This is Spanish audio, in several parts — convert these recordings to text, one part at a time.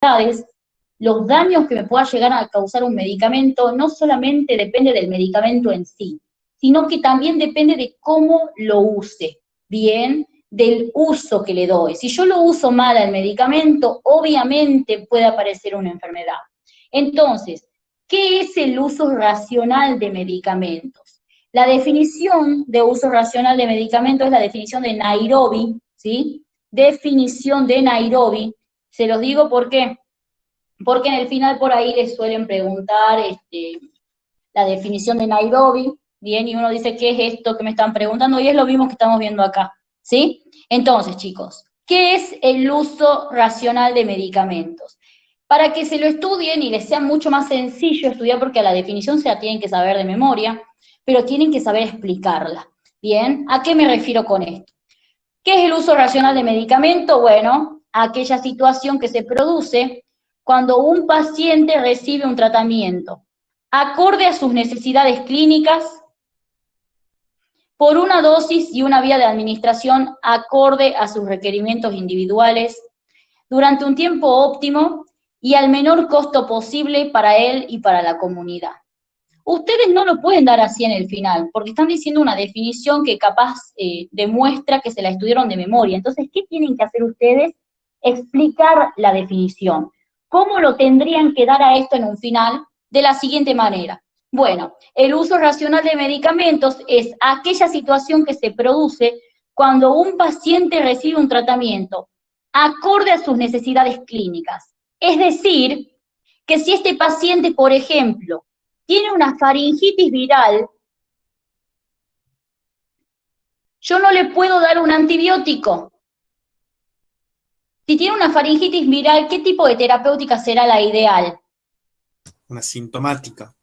enfermedades, los daños que me pueda llegar a causar un medicamento no solamente depende del medicamento en sí, sino que también depende de cómo lo use, ¿bien? Del uso que le doy. Si yo lo uso mal al medicamento, obviamente puede aparecer una enfermedad. Entonces, ¿qué es el uso racional de medicamentos? La definición de uso racional de medicamentos es la definición de Nairobi, ¿sí? Definición de Nairobi. Se los digo por qué. Porque en el final por ahí les suelen preguntar la definición de Nairobi, bien, y uno dice, ¿qué es esto que me están preguntando? Y es lo mismo que estamos viendo acá, ¿sí? Entonces, chicos, ¿qué es el uso racional de medicamentos? Para que se lo estudien y les sea mucho más sencillo estudiar, porque a la definición se la tienen que saber de memoria, pero tienen que saber explicarla, ¿bien? ¿A qué me refiero con esto? ¿Qué es el uso racional de medicamento? Bueno, aquella situación que se produce cuando un paciente recibe un tratamiento acorde a sus necesidades clínicas, por una dosis y una vía de administración acorde a sus requerimientos individuales, durante un tiempo óptimo y al menor costo posible para él y para la comunidad. Ustedes no lo pueden dar así en el final, porque están diciendo una definición que capaz demuestra que se la estudiaron de memoria. Entonces, ¿qué tienen que hacer ustedes? Explicar la definición. ¿Cómo lo tendrían que dar a esto en un final? De la siguiente manera. Bueno, el uso racional de medicamentos es aquella situación que se produce cuando un paciente recibe un tratamiento acorde a sus necesidades clínicas. Es decir, que si este paciente, por ejemplo, tiene una faringitis viral, yo no le puedo dar un antibiótico. Si tiene una faringitis viral, ¿qué tipo de terapéutica será la ideal? Una sintomática.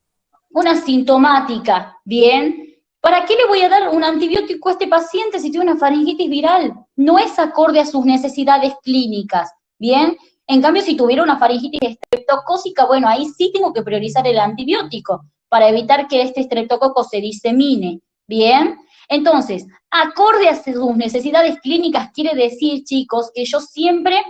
Una sintomática, ¿bien? ¿Para qué le voy a dar un antibiótico a este paciente si tiene una faringitis viral? No es acorde a sus necesidades clínicas, ¿bien? En cambio, si tuviera una faringitis estreptocócica, bueno, ahí sí tengo que priorizar el antibiótico para evitar que este estreptococo se disemine, ¿bien? Entonces, acorde a sus necesidades clínicas quiere decir, chicos, que yo siempre,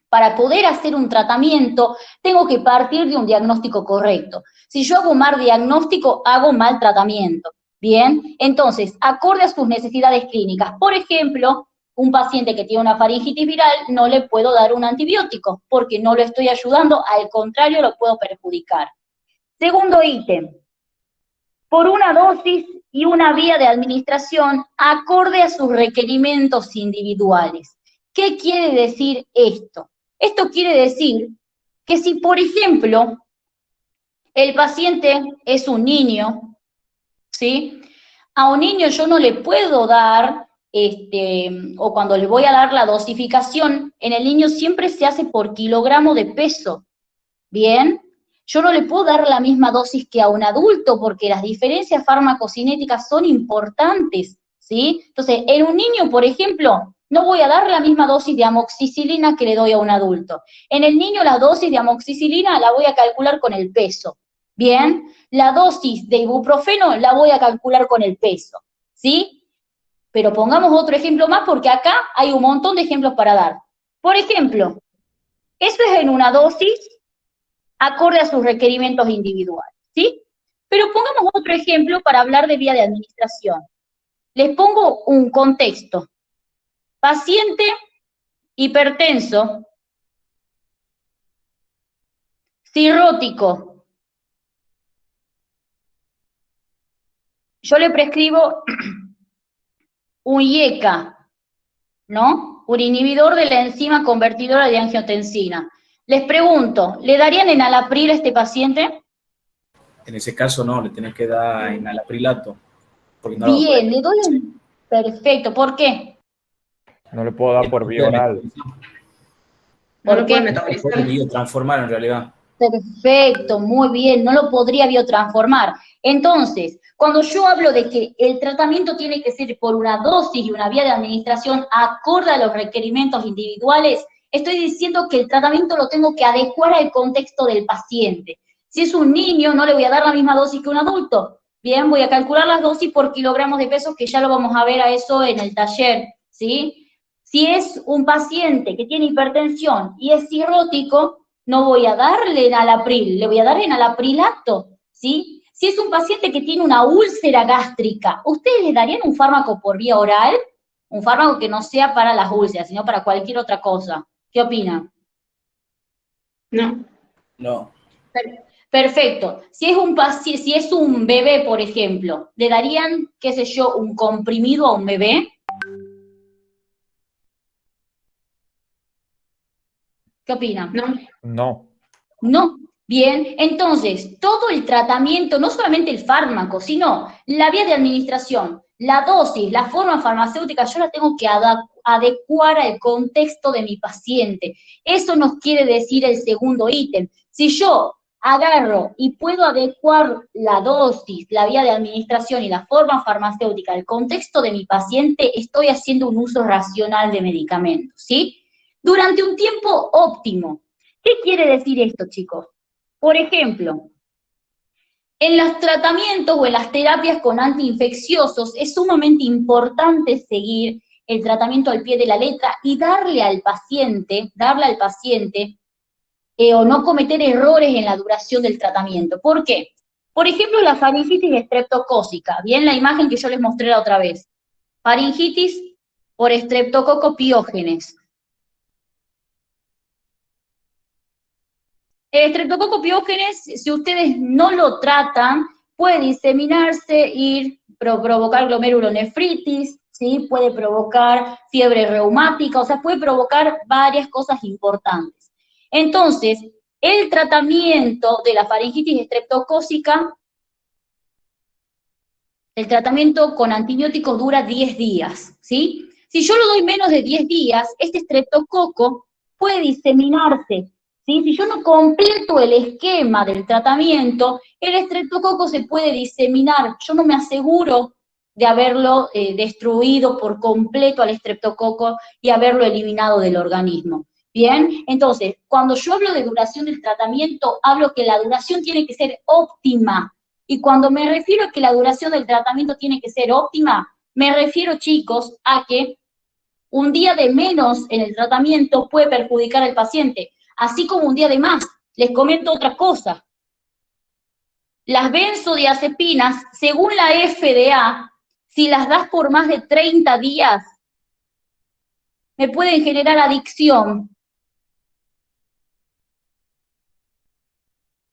para poder hacer un tratamiento, tengo que partir de un diagnóstico correcto. Si yo hago mal diagnóstico, hago mal tratamiento, ¿bien? Entonces, acorde a sus necesidades clínicas. Por ejemplo, un paciente que tiene una faringitis viral, no le puedo dar un antibiótico, porque no lo estoy ayudando, al contrario, lo puedo perjudicar. Segundo ítem, por una dosis y una vía de administración acorde a sus requerimientos individuales. ¿Qué quiere decir esto? Esto quiere decir que si, por ejemplo, el paciente es un niño, ¿sí? A un niño yo no le puedo dar, o cuando le voy a dar la dosificación, en el niño siempre se hace por kilogramo de peso, ¿bien? Yo no le puedo dar la misma dosis que a un adulto porque las diferencias farmacocinéticas son importantes, ¿sí? Entonces, en un niño, por ejemplo, no voy a dar la misma dosis de amoxicilina que le doy a un adulto. En el niño la dosis de amoxicilina la voy a calcular con el peso, ¿bien? La dosis de ibuprofeno la voy a calcular con el peso, ¿sí? Pero pongamos otro ejemplo más porque acá hay un montón de ejemplos para dar. Por ejemplo, eso es en una dosis acorde a sus requerimientos individuales, ¿sí? Pero pongamos otro ejemplo para hablar de vía de administración. Les pongo un contexto. Paciente hipertenso, cirrótico. Yo le prescribo un IECA, ¿no? Un inhibidor de la enzima convertidora de angiotensina. Les pregunto, ¿le darían enalapril a este paciente? En ese caso no, le tenés que dar enalaprilato. Porque no Bien, le doy un... Perfecto, ¿por qué? No le puedo dar por vía oral. No lo puede No metabolizar. puede biotransformar en realidad. Perfecto, muy bien, no lo podría biotransformar. Entonces, cuando yo hablo de que el tratamiento tiene que ser por una dosis y una vía de administración acorde a los requerimientos individuales, estoy diciendo que el tratamiento lo tengo que adecuar al contexto del paciente. Si es un niño, no le voy a dar la misma dosis que un adulto. Bien, voy a calcular las dosis por kilogramos de peso, que ya lo vamos a ver a eso en el taller, ¿sí? Si es un paciente que tiene hipertensión y es cirrótico, no voy a darle enalapril, le voy a dar enalaprilato, ¿sí? Si es un paciente que tiene una úlcera gástrica, ¿ustedes le darían un fármaco por vía oral? Un fármaco que no sea para las úlceras, sino para cualquier otra cosa. ¿Qué opinan? No. No. Perfecto. Si es un bebé, por ejemplo, ¿le darían, qué sé yo, un comprimido a un bebé? ¿Qué opinan? No. No. No. Bien, entonces, todo el tratamiento, no solamente el fármaco, sino la vía de administración, la dosis, la forma farmacéutica, yo la tengo que adecuar al contexto de mi paciente. Eso nos quiere decir el segundo ítem. Si yo agarro y puedo adecuar la dosis, la vía de administración y la forma farmacéutica al contexto de mi paciente, estoy haciendo un uso racional de medicamentos, ¿sí? Durante un tiempo óptimo. ¿Qué quiere decir esto, chicos? Por ejemplo, en los tratamientos o en las terapias con antiinfecciosos es sumamente importante seguir el tratamiento al pie de la letra y darle al paciente, o no cometer errores en la duración del tratamiento. ¿Por qué? Por ejemplo, la faringitis estreptocócica, bien la imagen que yo les mostré la otra vez. Faringitis por Streptococcus pyogenes. El Streptococcus pyogenes, si ustedes no lo tratan, puede diseminarse, provocar glomerulonefritis, ¿sí? Puede provocar fiebre reumática, o sea, puede provocar varias cosas importantes. Entonces, el tratamiento de la faringitis estreptocócica, el tratamiento con antibióticos dura 10 días, ¿sí? Si yo lo doy menos de 10 días, este estreptococo puede diseminarse, ¿sí? Si yo no completo el esquema del tratamiento, el estreptococo se puede diseminar. Yo no me aseguro de haberlo destruido por completo al estreptococo y haberlo eliminado del organismo. Bien, entonces, cuando yo hablo de duración del tratamiento, hablo que la duración tiene que ser óptima. Y cuando me refiero a que la duración del tratamiento tiene que ser óptima, me refiero, chicos, a que un día de menos en el tratamiento puede perjudicar al paciente, así como un día de más. Les comento otra cosa. Las benzodiazepinas, según la FDA, si las das por más de 30 días, me pueden generar adicción.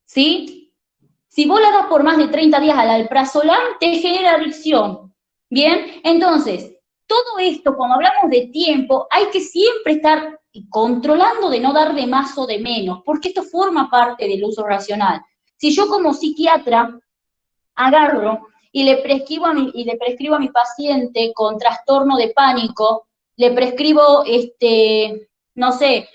¿Sí? Si vos la das por más de 30 días al alprazolam, te genera adicción. Bien, entonces, todo esto, cuando hablamos de tiempo, hay que siempre estar controlando de no dar de más o de menos, porque esto forma parte del uso racional. Si yo como psiquiatra agarro y le prescribo a mi paciente con trastorno de pánico, le prescribo, no sé,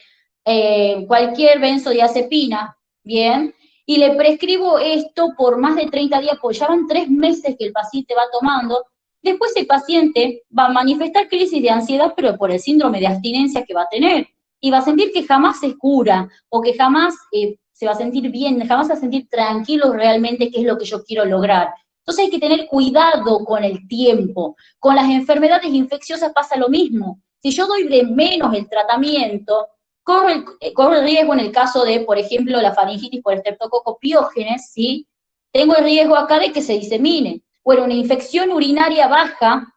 cualquier benzodiazepina, ¿bien? Y le prescribo esto por más de 30 días, pues ya van 3 meses que el paciente va tomando. Después el paciente va a manifestar crisis de ansiedad, pero por el síndrome de abstinencia que va a tener. Y va a sentir que jamás se cura, o que jamás se va a sentir bien, jamás va a sentir tranquilo realmente qué es lo que yo quiero lograr. Entonces hay que tener cuidado con el tiempo. Con las enfermedades infecciosas pasa lo mismo. Si yo doy de menos el tratamiento, corro el riesgo en el caso de, por ejemplo, la faringitis por Streptococcus pyogenes, ¿sí? Tengo el riesgo acá de que se disemine. Bueno, una infección urinaria baja,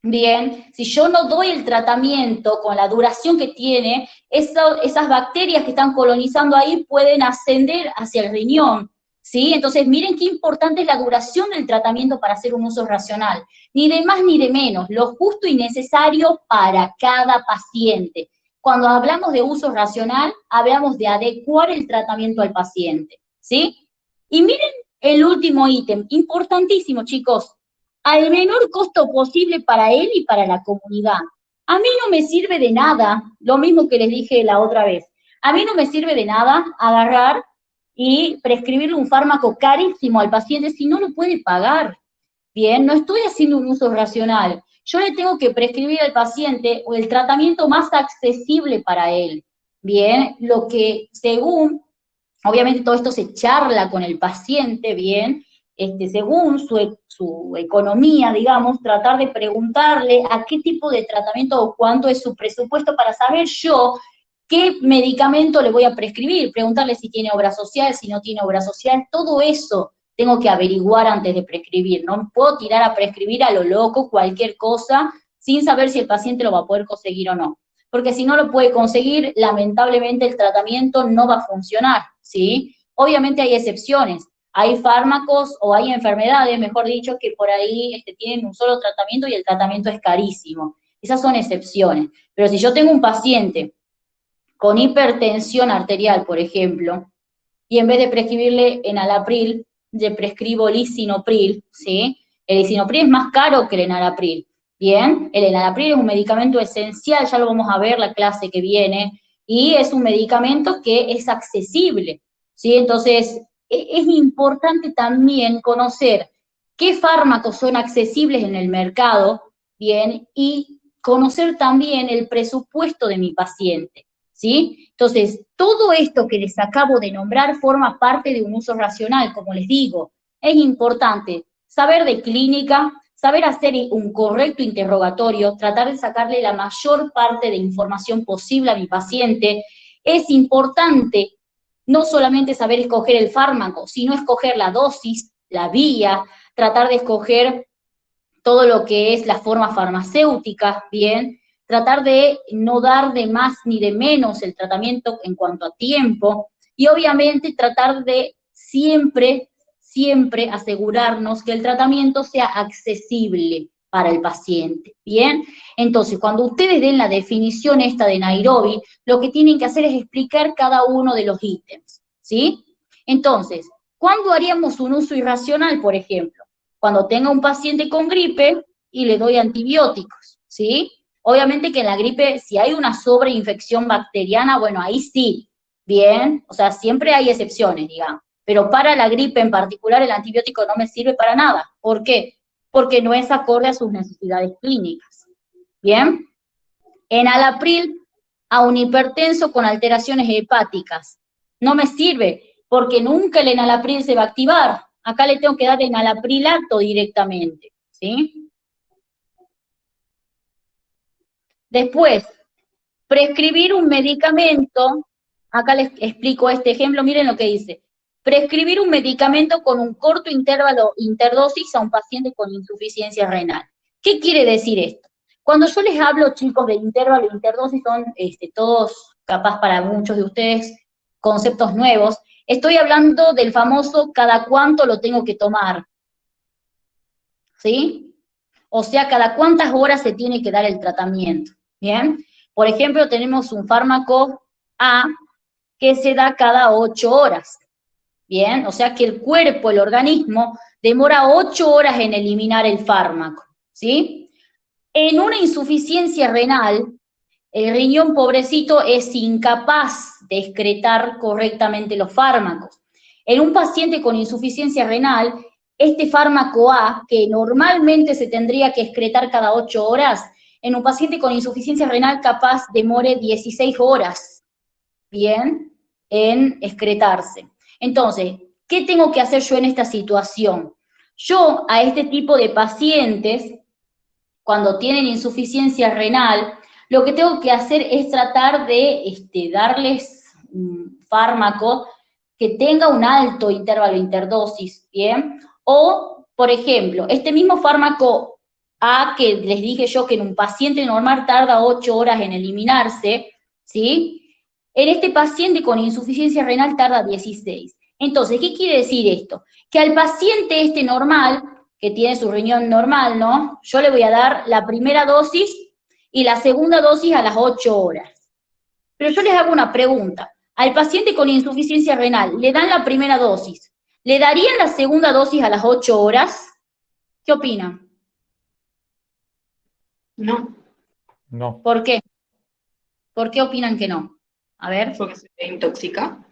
bien, si yo no doy el tratamiento con la duración que tiene, esas bacterias que están colonizando ahí pueden ascender hacia el riñón, ¿sí? Entonces, miren qué importante es la duración del tratamiento para hacer un uso racional. Ni de más ni de menos, lo justo y necesario para cada paciente. Cuando hablamos de uso racional, hablamos de adecuar el tratamiento al paciente, ¿sí? Y miren el último ítem, importantísimo, chicos, al menor costo posible para él y para la comunidad. A mí no me sirve de nada, lo mismo que les dije la otra vez, a mí no me sirve de nada agarrar y prescribirle un fármaco carísimo al paciente si no lo puede pagar. Bien, no estoy haciendo un uso racional. Yo le tengo que prescribir al paciente el tratamiento más accesible para él. Bien, lo que según, obviamente todo esto se charla con el paciente, bien, según su economía, digamos, tratar de preguntarle a qué tipo de tratamiento o cuánto es su presupuesto para saber yo qué medicamento le voy a prescribir, preguntarle si tiene obra social, si no tiene obra social, todo eso tengo que averiguar antes de prescribir, no puedo tirar a prescribir a lo loco cualquier cosa sin saber si el paciente lo va a poder conseguir o no. Porque si no lo puede conseguir, lamentablemente el tratamiento no va a funcionar, ¿sí? Obviamente hay excepciones, hay fármacos o hay enfermedades, mejor dicho, que por ahí tienen un solo tratamiento y el tratamiento es carísimo. Esas son excepciones. Pero si yo tengo un paciente con hipertensión arterial, por ejemplo, y en vez de prescribirle enalapril, le prescribo lisinopril, ¿sí? El lisinopril es más caro que el enalapril, ¿bien? El enalapril es un medicamento esencial, ya lo vamos a ver la clase que viene, y es un medicamento que es accesible, ¿sí? Entonces, es importante también conocer qué fármacos son accesibles en el mercado, ¿bien? Y conocer también el presupuesto de mi paciente, ¿sí? Entonces, todo esto que les acabo de nombrar forma parte de un uso racional, como les digo. Es importante saber de clínica, saber hacer un correcto interrogatorio, tratar de sacarle la mayor parte de información posible a mi paciente. Es importante no solamente saber escoger el fármaco, sino escoger la dosis, la vía, tratar de escoger todo lo que es la forma farmacéutica, ¿bien? Tratar de no dar de más ni de menos el tratamiento en cuanto a tiempo, y obviamente tratar de siempre asegurarnos que el tratamiento sea accesible para el paciente, ¿bien? Entonces, cuando ustedes den la definición esta de Nairobi, lo que tienen que hacer es explicar cada uno de los ítems, ¿sí? Entonces, ¿cuándo haríamos un uso irracional, por ejemplo? Cuando tenga un paciente con gripe y le doy antibióticos, ¿sí? Obviamente que en la gripe, si hay una sobreinfección bacteriana, bueno, ahí sí, bien, o sea, siempre hay excepciones, digamos, pero para la gripe en particular el antibiótico no me sirve para nada. ¿Por qué? Porque no es acorde a sus necesidades clínicas, ¿bien? Enalapril a un hipertenso con alteraciones hepáticas, no me sirve, porque nunca el enalapril se va a activar. Acá le tengo que dar enalaprilato directamente, ¿sí? Después, prescribir un medicamento, acá les explico este ejemplo, miren lo que dice. Prescribir un medicamento con un corto intervalo interdosis a un paciente con insuficiencia renal. ¿Qué quiere decir esto? Cuando yo les hablo, chicos, de intervalo e interdosis, son todos, capaz para muchos de ustedes, conceptos nuevos. Estoy hablando del famoso cada cuánto lo tengo que tomar, ¿sí? O sea, cada cuántas horas se tiene que dar el tratamiento, ¿bien? Por ejemplo, tenemos un fármaco A que se da cada 8 horas, ¿bien? O sea que el cuerpo, el organismo, demora 8 horas en eliminar el fármaco, ¿sí? En una insuficiencia renal, el riñón pobrecito es incapaz de excretar correctamente los fármacos. En un paciente con insuficiencia renal, este fármaco A, que normalmente se tendría que excretar cada 8 horas, en un paciente con insuficiencia renal capaz demore 16 horas, ¿bien?, en excretarse. Entonces, ¿qué tengo que hacer yo en esta situación? Yo a este tipo de pacientes, cuando tienen insuficiencia renal, lo que tengo que hacer es tratar de darles un fármaco que tenga un alto intervalo interdosis, ¿bien? O, por ejemplo, este mismo fármaco A que les dije yo que en un paciente normal tarda 8 horas en eliminarse, ¿sí? En este paciente con insuficiencia renal tarda 16. Entonces, ¿qué quiere decir esto? Que al paciente normal, que tiene su riñón normal, ¿no? Yo le voy a dar la primera dosis y la segunda dosis a las 8 horas. Pero yo les hago una pregunta. Al paciente con insuficiencia renal, le dan la primera dosis. ¿Le darían la segunda dosis a las 8 horas? ¿Qué opinan? No. No. ¿Por qué? ¿Por qué opinan que no? A ver. Porque se intoxica.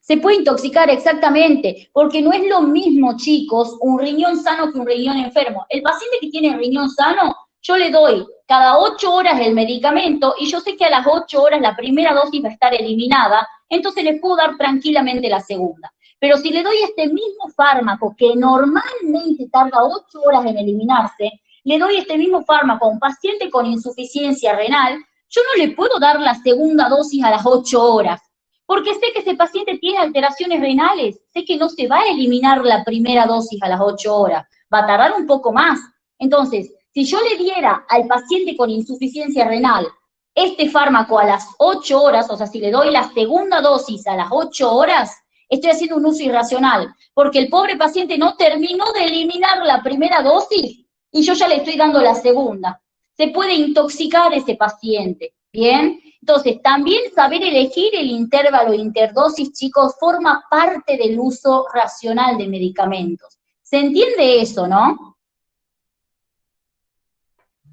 Se puede intoxicar, exactamente, porque no es lo mismo, chicos, un riñón sano que un riñón enfermo. El paciente que tiene riñón sano, yo le doy cada 8 horas el medicamento y yo sé que a las 8 horas la primera dosis va a estar eliminada, entonces le puedo dar tranquilamente la segunda. Pero si le doy este mismo fármaco que normalmente tarda 8 horas en eliminarse, le doy este mismo fármaco a un paciente con insuficiencia renal, yo no le puedo dar la segunda dosis a las 8 horas, porque sé que ese paciente tiene alteraciones renales, sé que no se va a eliminar la primera dosis a las 8 horas, va a tardar un poco más. Entonces, si yo le diera al paciente con insuficiencia renal este fármaco a las 8 horas, o sea, si le doy la segunda dosis a las 8 horas, estoy haciendo un uso irracional, porque el pobre paciente no terminó de eliminar la primera dosis y yo ya le estoy dando la segunda. Se puede intoxicar ese paciente, ¿bien? Entonces, también saber elegir el intervalo interdosis, chicos, forma parte del uso racional de medicamentos. ¿Se entiende eso, no?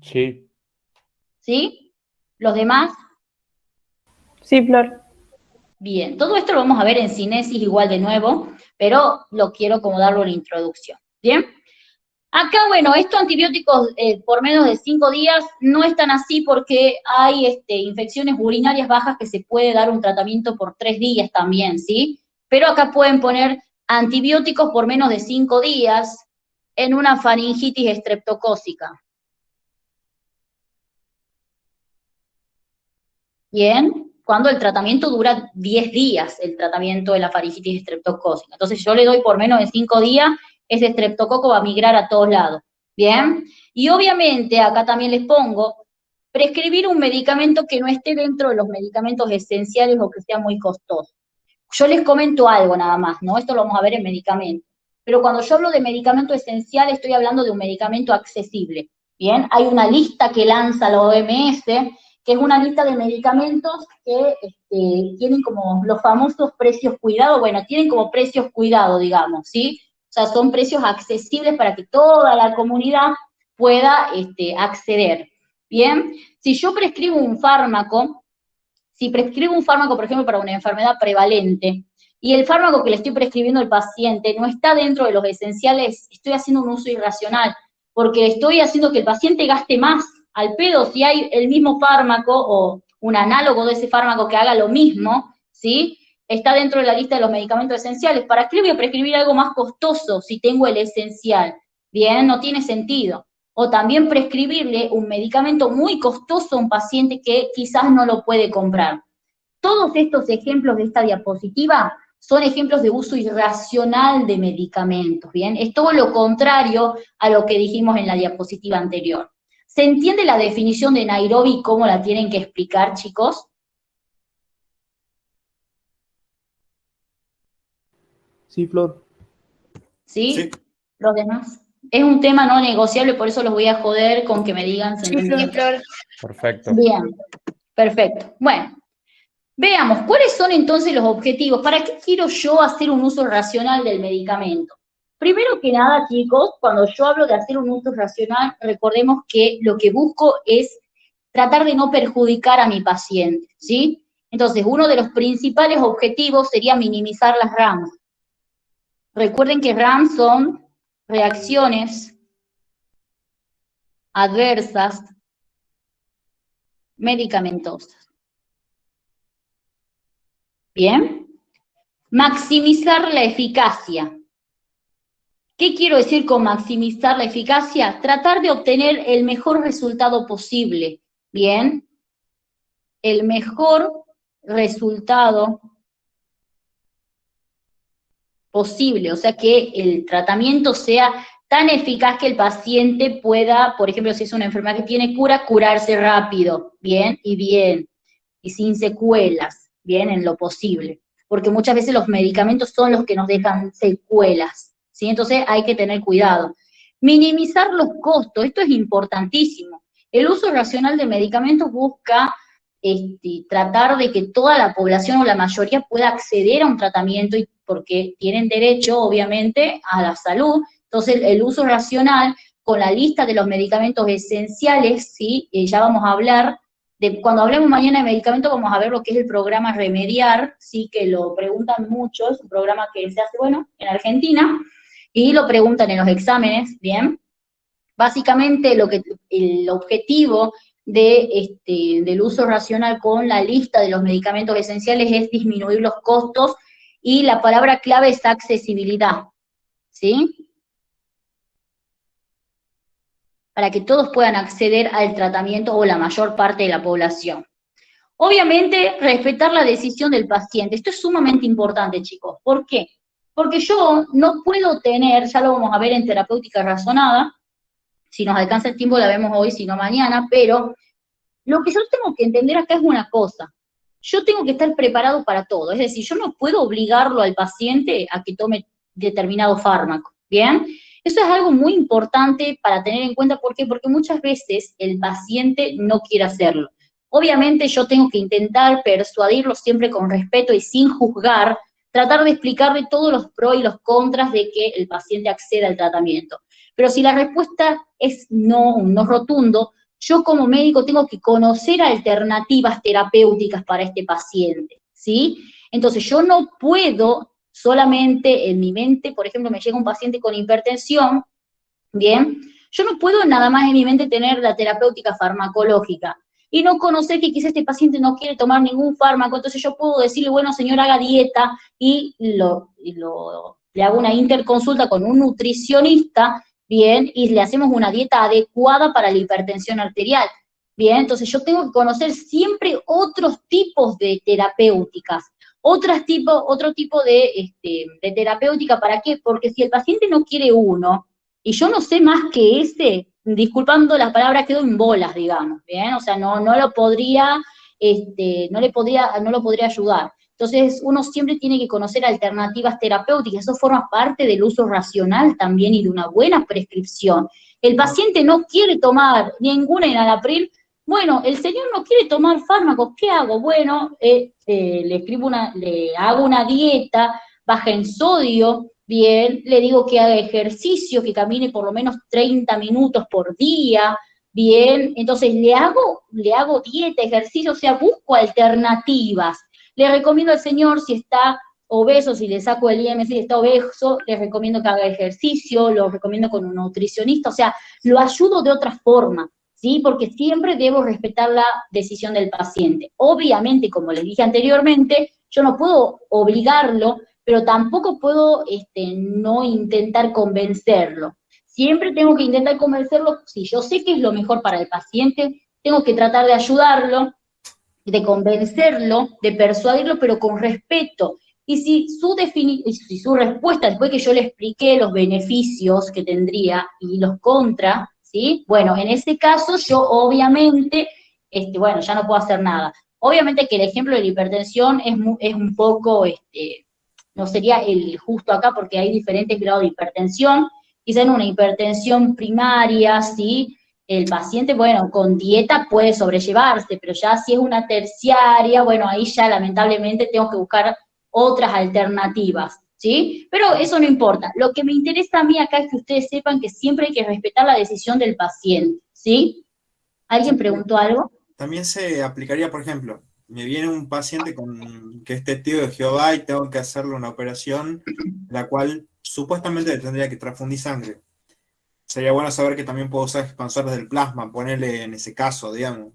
Sí. ¿Sí? ¿Los demás? Sí, Flor. Bien, todo esto lo vamos a ver en cinesis igual de nuevo, pero lo quiero como darle una introducción, ¿bien? Acá, bueno, estos antibióticos por menos de 5 días no están así porque hay infecciones urinarias bajas que se puede dar un tratamiento por 3 días también, ¿sí? Pero acá pueden poner antibióticos por menos de 5 días en una faringitis estreptocócica. Bien, cuando el tratamiento dura 10 días, el tratamiento de la faringitis estreptocócica. Entonces yo le doy por menos de 5 días, ese estreptococo va a migrar a todos lados. Bien, y obviamente acá también les pongo, prescribir un medicamento que no esté dentro de los medicamentos esenciales o que sea muy costoso. Yo les comento algo nada más, ¿no? Esto lo vamos a ver en medicamentos. Pero cuando yo hablo de medicamento esencial, estoy hablando de un medicamento accesible. Bien, hay una lista que lanza la OMS, que es una lista de medicamentos que tienen como los famosos precios cuidados, bueno, tienen como precios cuidados, digamos, ¿sí? O sea, son precios accesibles para que toda la comunidad pueda acceder. Bien, si yo prescribo un fármaco, si prescribo un fármaco, por ejemplo, para una enfermedad prevalente, y el fármaco que le estoy prescribiendo al paciente no está dentro de los esenciales, estoy haciendo un uso irracional, porque estoy haciendo que el paciente gaste más al pedo si hay el mismo fármaco o un análogo de ese fármaco que haga lo mismo, ¿sí? Está dentro de la lista de los medicamentos esenciales. ¿Para qué voy a prescribir algo más costoso si tengo el esencial? Bien, no tiene sentido. O también prescribirle un medicamento muy costoso a un paciente que quizás no lo puede comprar. Todos estos ejemplos de esta diapositiva son ejemplos de uso irracional de medicamentos, ¿bien? Es todo lo contrario a lo que dijimos en la diapositiva anterior. ¿Se entiende la definición de Nairobi y cómo la tienen que explicar, chicos? Sí, Flor. ¿Sí? Sí. ¿Los demás? Es un tema no negociable, por eso los voy a joder con que me digan. ¿Se entiende? Flor. Perfecto. Bien, perfecto. Bueno, veamos, ¿cuáles son entonces los objetivos? ¿Para qué quiero yo hacer un uso racional del medicamento? Primero que nada, chicos, cuando yo hablo de hacer un uso racional, recordemos que lo que busco es tratar de no perjudicar a mi paciente, ¿sí? Entonces, uno de los principales objetivos sería minimizar las RAMs. Recuerden que RAMs son reacciones adversas medicamentosas. ¿Bien? Maximizar la eficacia. ¿Qué quiero decir con maximizar la eficacia? Tratar de obtener el mejor resultado posible, ¿bien? El mejor resultado posible, o sea que el tratamiento sea tan eficaz que el paciente pueda, por ejemplo, si es una enfermedad que tiene cura, curarse rápido, bien, y sin secuelas, bien, en lo posible. Porque muchas veces los medicamentos son los que nos dejan secuelas, ¿sí? Entonces hay que tener cuidado. Minimizar los costos, esto es importantísimo. El uso racional de medicamentos busca tratar de que toda la población o la mayoría pueda acceder a un tratamiento y porque tienen derecho, obviamente, a la salud. Entonces, el uso racional con la lista de los medicamentos esenciales, ¿sí? Ya vamos a hablar cuando hablemos mañana de medicamentos, vamos a ver lo que es el programa Remediar, sí, que lo preguntan mucho, es un programa que se hace, bueno, en Argentina, y lo preguntan en los exámenes, ¿bien? Básicamente, el objetivo del uso racional con la lista de los medicamentos esenciales es disminuir los costos, y la palabra clave es accesibilidad, ¿sí? Para que todos puedan acceder al tratamiento o la mayor parte de la población. Obviamente, respetar la decisión del paciente. Esto es sumamente importante, chicos. ¿Por qué? Porque yo no puedo tener, ya lo vamos a ver en terapéutica razonada, si nos alcanza el tiempo la vemos hoy, si no mañana, pero lo que yo tengo que entender acá es una cosa. Yo tengo que estar preparado para todo. Es decir, yo no puedo obligarlo al paciente a que tome determinado fármaco, ¿bien? Eso es algo muy importante para tener en cuenta. ¿Por qué? Porque muchas veces el paciente no quiere hacerlo. Obviamente yo tengo que intentar persuadirlo siempre con respeto y sin juzgar, tratar de explicarle todos los pros y los contras de que el paciente acceda al tratamiento. Pero si la respuesta es no, un no rotundo, yo como médico tengo que conocer alternativas terapéuticas para este paciente, ¿sí? Entonces yo no puedo solamente en mi mente, por ejemplo, me llega un paciente con hipertensión, ¿bien? Yo no puedo nada más en mi mente tener la terapéutica farmacológica y no conocer que quizás este paciente no quiere tomar ningún fármaco, entonces yo puedo decirle, bueno, señor, haga dieta y le hago una interconsulta con un nutricionista, bien, y le hacemos una dieta adecuada para la hipertensión arterial, bien, entonces yo tengo que conocer siempre otros tipos de terapéuticas, otro tipo de terapéutica. ¿Para qué? Porque si el paciente no quiere uno, y yo no sé más que ese, disculpando las palabras, quedo en bolas, digamos, ¿bien? O sea, no lo podría, no lo podría ayudar. Entonces, uno siempre tiene que conocer alternativas terapéuticas, eso forma parte del uso racional también y de una buena prescripción. El paciente no quiere tomar ninguna enalapril, bueno, el señor no quiere tomar fármacos, ¿qué hago? Bueno, le hago una dieta baja en sodio, bien, le digo que haga ejercicio, que camine por lo menos 30 minutos por día, bien, entonces le hago dieta, ejercicio, o sea, busco alternativas. Le recomiendo al señor, si está obeso, si le saco el IMC, si está obeso, le recomiendo que haga ejercicio, lo recomiendo con un nutricionista, o sea, lo ayudo de otra forma, ¿sí? Porque siempre debo respetar la decisión del paciente. Obviamente, como les dije anteriormente, yo no puedo obligarlo, pero tampoco puedo no intentar convencerlo. Siempre tengo que intentar convencerlo, si yo sé que es lo mejor para el paciente, tengo que tratar de ayudarlo, de convencerlo, de persuadirlo, pero con respeto. Y si su respuesta, después que yo le expliqué los beneficios que tendría y los contras, ¿sí? Bueno, en ese caso yo obviamente, bueno, ya no puedo hacer nada. Obviamente que el ejemplo de la hipertensión es un poco, no sería el justo acá porque hay diferentes grados de hipertensión. Quizá en una hipertensión primaria, ¿sí? El paciente, bueno, con dieta puede sobrellevarse, pero ya si es una terciaria, bueno, ahí ya lamentablemente tengo que buscar otras alternativas, ¿sí? Pero eso no importa. Lo que me interesa a mí acá es que ustedes sepan que siempre hay que respetar la decisión del paciente, ¿sí? ¿Alguien preguntó algo? También se aplicaría, por ejemplo, me viene un paciente que es testigo de Jehová y tengo que hacerle una operación, la cual supuestamente le tendría que transfundir sangre. Sería bueno saber que también puedo usar expansores del plasma, ponerle en ese caso, digamos.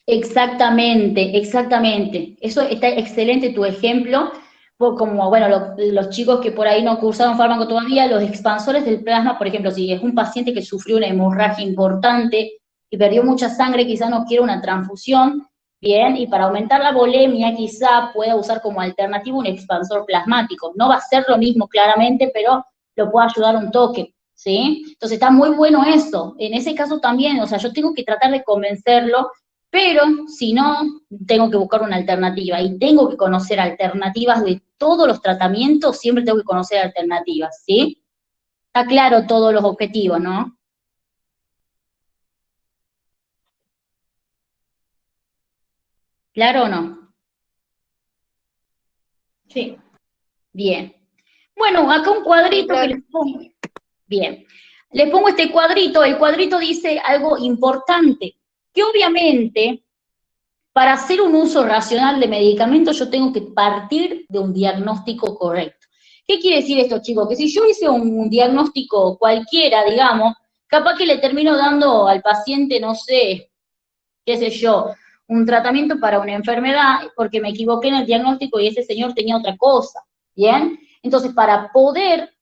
Exactamente, exactamente. Eso está excelente tu ejemplo. Como, bueno, los chicos que por ahí no cursaron fármaco todavía, los expansores del plasma, por ejemplo, si es un paciente que sufrió una hemorragia importante y perdió mucha sangre, quizá no quiere una transfusión, bien, y para aumentar la volemia quizá pueda usar como alternativa un expansor plasmático. No va a ser lo mismo claramente, pero lo puede ayudar un toque, ¿sí? Entonces está muy bueno eso. En ese caso también, o sea, yo tengo que tratar de convencerlo, pero si no, tengo que buscar una alternativa y tengo que conocer alternativas de todos los tratamientos, siempre tengo que conocer alternativas, ¿sí? Está claro todos los objetivos, ¿no? ¿Claro o no? Sí. Bien. Bueno, acá un cuadrito que les pongo. Bien. Les pongo este cuadrito. El cuadrito dice algo importante, que obviamente para hacer un uso racional de medicamentos yo tengo que partir de un diagnóstico correcto. ¿Qué quiere decir esto, chicos? Que si yo hice un diagnóstico cualquiera, digamos, capaz que le termino dando al paciente, no sé, qué sé yo, un tratamiento para una enfermedad porque me equivoqué en el diagnóstico y ese señor tenía otra cosa, ¿bien? Entonces, para poder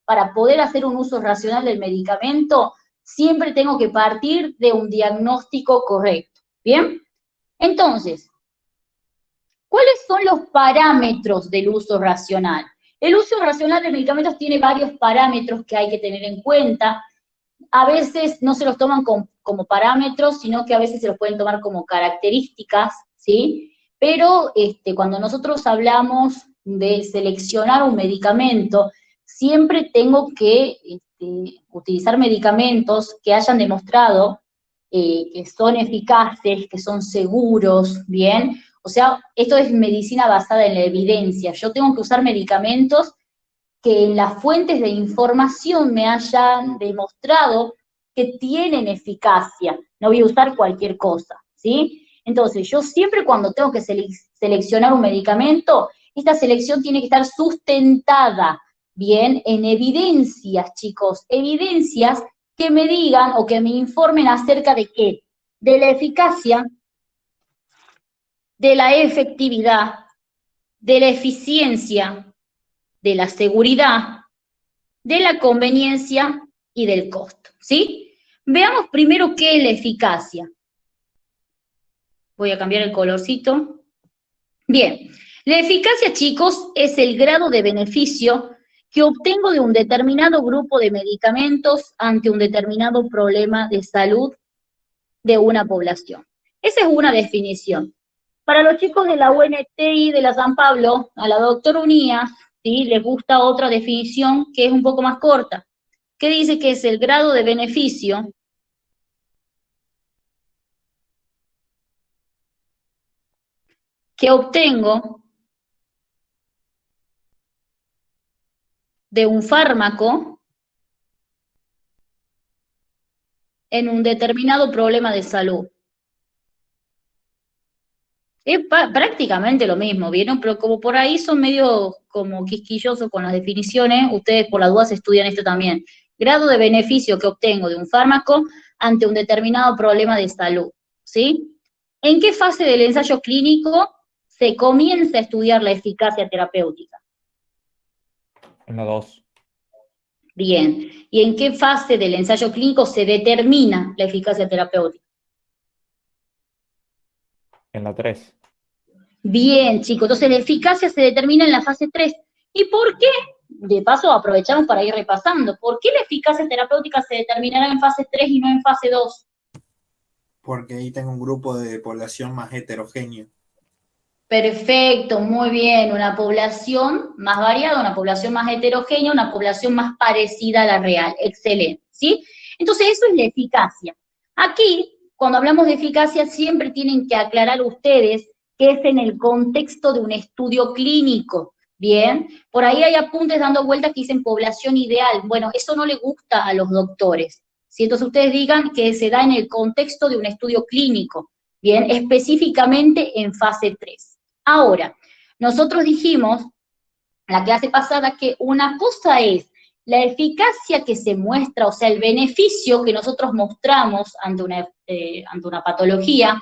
hacer un uso racional del medicamento, siempre tengo que partir de un diagnóstico correcto, ¿bien? Entonces, ¿Cuáles son los parámetros del uso racional? El uso racional de medicamentos tiene varios parámetros que hay que tener en cuenta. A veces no se los toman como parámetros, sino que a veces se los pueden tomar como características, ¿sí? Pero cuando nosotros hablamos de seleccionar un medicamento, siempre tengo que utilizar medicamentos que hayan demostrado que son eficaces, que son seguros, ¿bien? O sea, esto es medicina basada en la evidencia. Yo tengo que usar medicamentos que en las fuentes de información me hayan demostrado que tienen eficacia. No voy a usar cualquier cosa, ¿sí? Entonces, yo siempre cuando tengo que seleccionar un medicamento, esta selección tiene que estar sustentada, ¿bien? En evidencias, chicos, evidencias que me digan o que me informen acerca de qué, de la eficacia, de la efectividad, de la eficiencia, de la seguridad, de la conveniencia y del costo, ¿sí? Veamos primero qué es la eficacia. Voy a cambiar el colorcito. Bien, la eficacia, chicos, es el grado de beneficio que obtengo de un determinado grupo de medicamentos ante un determinado problema de salud de una población. Esa es una definición. Para los chicos de la UNTI de la San Pablo, a la doctora Unías, ¿sí?, les gusta otra definición que es un poco más corta, que dice que es el grado de beneficio que obtengo de un fármaco en un determinado problema de salud. Es prácticamente lo mismo, ¿vieron? Pero como por ahí son medio como quisquillosos con las definiciones, ustedes por las dudas estudian esto también. Grado de beneficio que obtengo de un fármaco ante un determinado problema de salud, ¿sí? ¿En qué fase del ensayo clínico se comienza a estudiar la eficacia terapéutica? En la 2. Bien. ¿Y en qué fase del ensayo clínico se determina la eficacia terapéutica? En la 3. Bien, chicos. Entonces la eficacia se determina en la fase 3. ¿Y por qué? De paso aprovechamos para ir repasando. ¿Por qué la eficacia terapéutica se determinará en fase 3 y no en fase 2? Porque ahí tengo un grupo de población más heterogéneo. Perfecto, muy bien. Una población más variada, una población más heterogénea, una población más parecida a la real. Excelente, ¿sí? Entonces eso es la eficacia. Aquí, cuando hablamos de eficacia, siempre tienen que aclarar ustedes que es en el contexto de un estudio clínico, ¿bien? Por ahí hay apuntes dando vueltas que dicen población ideal. Bueno, eso no le gusta a los doctores, ¿sí? Entonces ustedes digan que se da en el contexto de un estudio clínico, ¿bien? Específicamente en fase 3. Ahora, nosotros dijimos en la clase pasada que una cosa es la eficacia que se muestra, o sea, el beneficio que nosotros mostramos ante una patología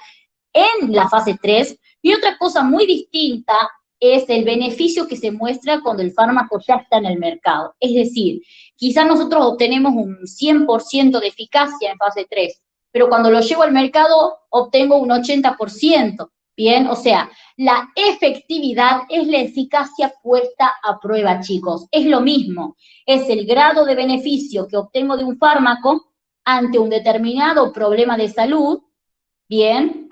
en la fase 3, y otra cosa muy distinta es el beneficio que se muestra cuando el fármaco ya está en el mercado. Es decir, quizás nosotros obtenemos un 100% de eficacia en fase 3, pero cuando lo llevo al mercado obtengo un 80%. Bien, o sea, la efectividad es la eficacia puesta a prueba, chicos. Es lo mismo, es el grado de beneficio que obtengo de un fármaco ante un determinado problema de salud. Bien,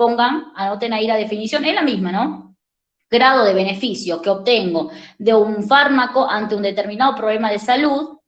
anoten ahí la definición, es la misma, ¿no? Grado de beneficio que obtengo de un fármaco ante un determinado problema de salud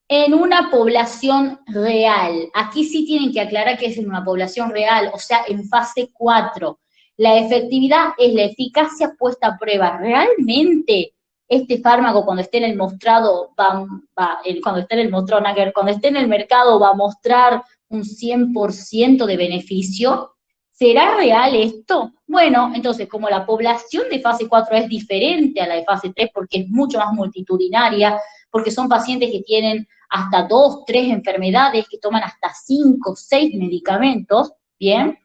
en una población real. Aquí sí tienen que aclarar que es en una población real, o sea, en fase 4. La efectividad es la eficacia puesta a prueba. ¿Realmente este fármaco cuando esté en el mostrado, cuando esté en el mercado va a mostrar un 100% de beneficio? ¿Será real esto? Bueno, entonces, como la población de fase 4 es diferente a la de fase 3 porque es mucho más multitudinaria, porque son pacientes que tienen hasta 2, 3 enfermedades, que toman hasta 5, 6 medicamentos, ¿bien?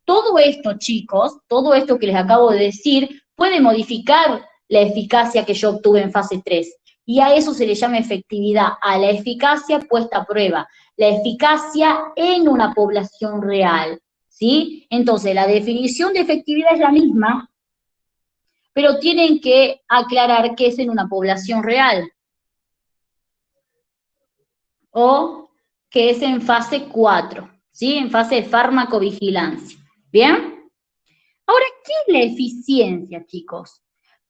Todo esto, chicos, todo esto que les acabo de decir, puede modificar la eficacia que yo obtuve en fase 3. Y a eso se le llama efectividad, a la eficacia puesta a prueba, la eficacia en una población real, ¿sí? Entonces, la definición de efectividad es la misma, pero tienen que aclarar que es en una población real, o que es en fase 4, ¿sí? En fase de farmacovigilancia, ¿bien? Ahora, ¿qué es la eficiencia, chicos?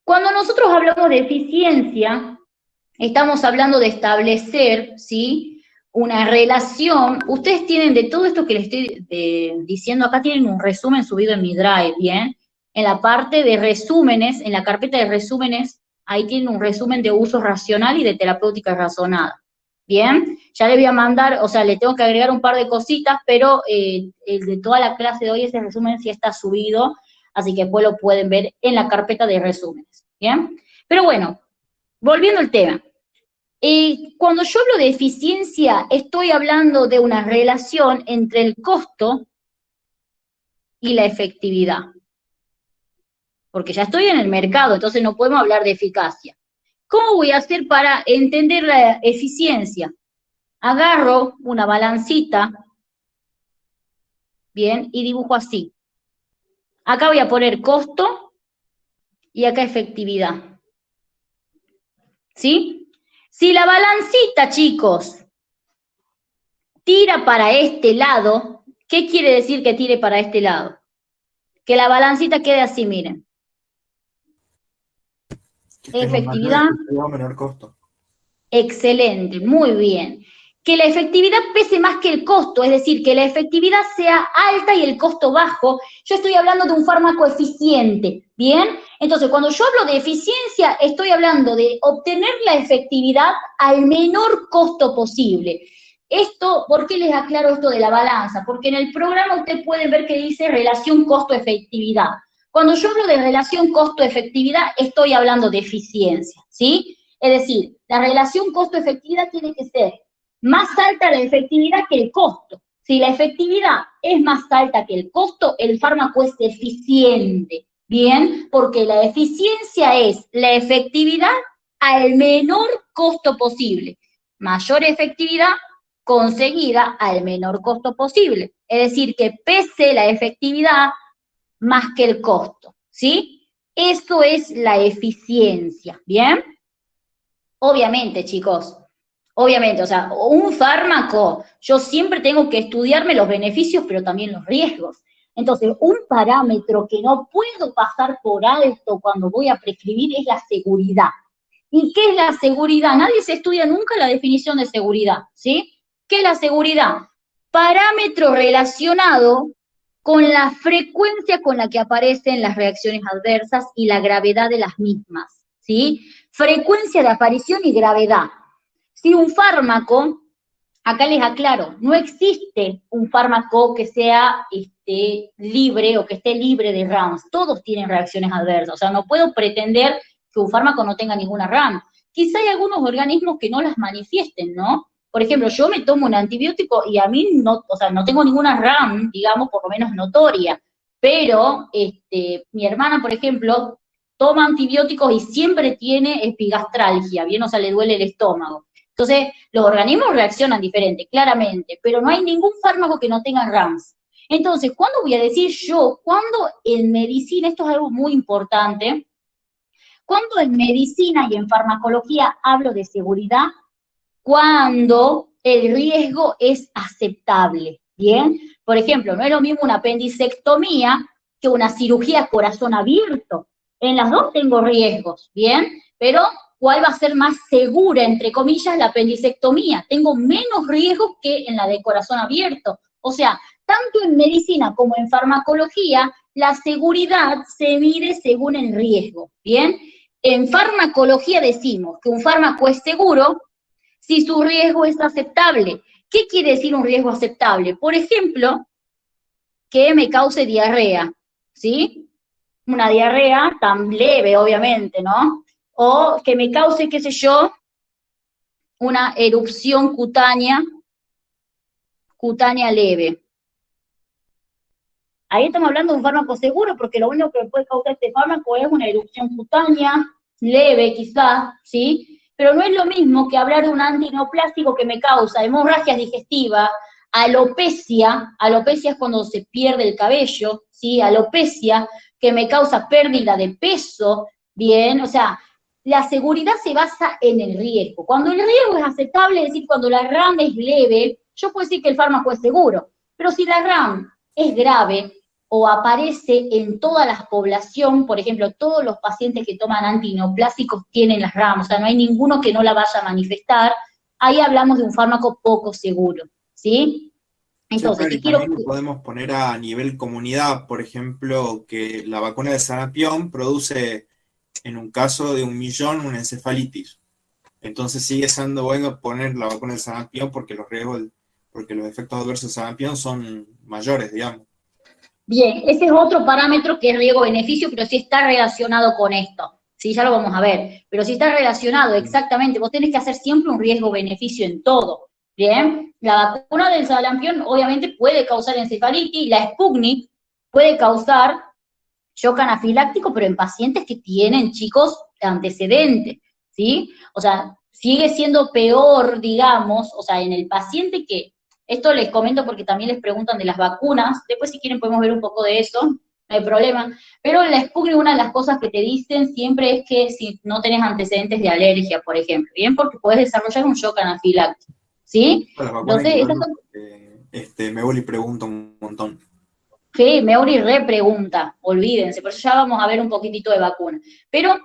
Cuando nosotros hablamos de eficiencia, estamos hablando de establecer, ¿sí?, una relación. Ustedes tienen de todo esto que les estoy diciendo acá, tienen un resumen subido en mi Drive, ¿bien? En la parte de resúmenes, en la carpeta de resúmenes, ahí tienen un resumen de uso racional y de terapéutica razonada, ¿bien? Ya le voy a mandar, o sea, le tengo que agregar un par de cositas, pero el de toda la clase de hoy, ese resumen sí está subido, así que después lo pueden ver en la carpeta de resúmenes, ¿bien? Pero bueno, volviendo al tema. Cuando yo hablo de eficiencia, estoy hablando de una relación entre el costo y la efectividad. Porque ya estoy en el mercado, entonces no podemos hablar de eficacia. ¿Cómo voy a hacer para entender la eficiencia? Agarro una balancita, bien, y dibujo así. Acá voy a poner costo y acá efectividad. ¿Sí? Si la balancita, chicos, tira para este lado, ¿qué quiere decir que tire para este lado? Que la balancita quede así, miren. Efectividad. Menor costo. Excelente, muy bien. Que la efectividad pese más que el costo, es decir, que la efectividad sea alta y el costo bajo. Yo estoy hablando de un fármaco eficiente, ¿bien? Entonces, cuando yo hablo de eficiencia, estoy hablando de obtener la efectividad al menor costo posible. Esto, ¿por qué les aclaro esto de la balanza? Porque en el programa ustedes pueden ver que dice relación costo-efectividad. Cuando yo hablo de relación costo-efectividad, estoy hablando de eficiencia, ¿sí? Es decir, la relación costo-efectividad tiene que ser más alta la efectividad que el costo. Si la efectividad es más alta que el costo, el fármaco es eficiente, ¿bien? Porque la eficiencia es la efectividad al menor costo posible. Mayor efectividad conseguida al menor costo posible. Es decir, que pese la efectividad más que el costo, ¿sí? Eso es la eficiencia, ¿bien? Obviamente, chicos, obviamente, o sea, un fármaco, yo siempre tengo que estudiarme los beneficios, pero también los riesgos. Entonces, un parámetro que no puedo pasar por alto cuando voy a prescribir es la seguridad. ¿Y qué es la seguridad? Nadie se estudia nunca la definición de seguridad, ¿sí? ¿Qué es la seguridad? Parámetro relacionado con la frecuencia con la que aparecen las reacciones adversas y la gravedad de las mismas, ¿sí? Frecuencia de aparición y gravedad. Si un fármaco, acá les aclaro, no existe un fármaco que sea libre o que esté libre de RAMs, todos tienen reacciones adversas, o sea, no puedo pretender que un fármaco no tenga ninguna RAM. Quizá hay algunos organismos que no las manifiesten, ¿no? Por ejemplo, yo me tomo un antibiótico y a mí no, o sea, no tengo ninguna RAM, digamos, por lo menos notoria, pero mi hermana, por ejemplo, toma antibióticos y siempre tiene epigastralgia, bien, o sea, le duele el estómago. Entonces, los organismos reaccionan diferente, claramente, pero no hay ningún fármaco que no tenga RAMs. Entonces, ¿cuándo voy a decir yo? ¿Cuándo en medicina, esto es algo muy importante, cuando en medicina y en farmacología hablo de seguridad? Cuando el riesgo es aceptable, ¿bien? Por ejemplo, no es lo mismo una apendicectomía que una cirugía a corazón abierto. En las dos tengo riesgos, ¿bien? Pero, ¿cuál va a ser más segura, entre comillas, la apendicectomía? Tengo menos riesgos que en la de corazón abierto. O sea, tanto en medicina como en farmacología, la seguridad se mide según el riesgo, ¿bien? En farmacología decimos que un fármaco es seguro si su riesgo es aceptable. ¿Qué quiere decir un riesgo aceptable? Por ejemplo, que me cause diarrea, ¿sí? Una diarrea tan leve, obviamente, ¿no? O que me cause, qué sé yo, una erupción cutánea leve. Ahí estamos hablando de un fármaco seguro, porque lo único que puede causar este fármaco es una erupción cutánea leve, quizás, ¿sí? Pero no es lo mismo que hablar de un antineoplásico que me causa hemorragias digestivas, alopecia es cuando se pierde el cabello, ¿sí? Alopecia, que me causa pérdida de peso, bien, o sea, la seguridad se basa en el riesgo. Cuando el riesgo es aceptable, es decir, cuando la RAM es leve, yo puedo decir que el fármaco es seguro, pero si la RAM es grave o aparece en toda la población, por ejemplo, todos los pacientes que toman antineoplásicos tienen las RAM, o sea, no hay ninguno que no la vaya a manifestar, ahí hablamos de un fármaco poco seguro, ¿sí? Entonces, Sí, y también lo podemos poner a nivel comunidad, por ejemplo, que la vacuna de sarampión produce, en un caso de 1.000.000, una encefalitis. Entonces sigue siendo bueno poner la vacuna de sarampión porque los efectos adversos de sarampión son mayores, digamos. Bien, ese es otro parámetro que es riesgo-beneficio, pero sí está relacionado con esto. Sí, ya lo vamos a ver. Pero sí está relacionado, exactamente. Vos tenés que hacer siempre un riesgo-beneficio en todo. Bien, la vacuna del sarampión obviamente puede causar encefalitis, la Sputnik puede causar shock anafiláctico, pero en pacientes que tienen, chicos, antecedentes, ¿sí? O sea, sigue siendo peor, digamos, o sea, en el paciente que, esto les comento porque también les preguntan de las vacunas, después si quieren podemos ver un poco de eso, no hay problema, pero en la Sputnik una de las cosas que te dicen siempre es que si no tenés antecedentes de alergia, por ejemplo, ¿bien? Porque puedes desarrollar un shock anafiláctico, ¿sí? Las vacunas Entonces, Meuli pregunta un montón. Sí, Meuri repregunta, olvídense, por eso ya vamos a ver un poquitito de vacuna. Pero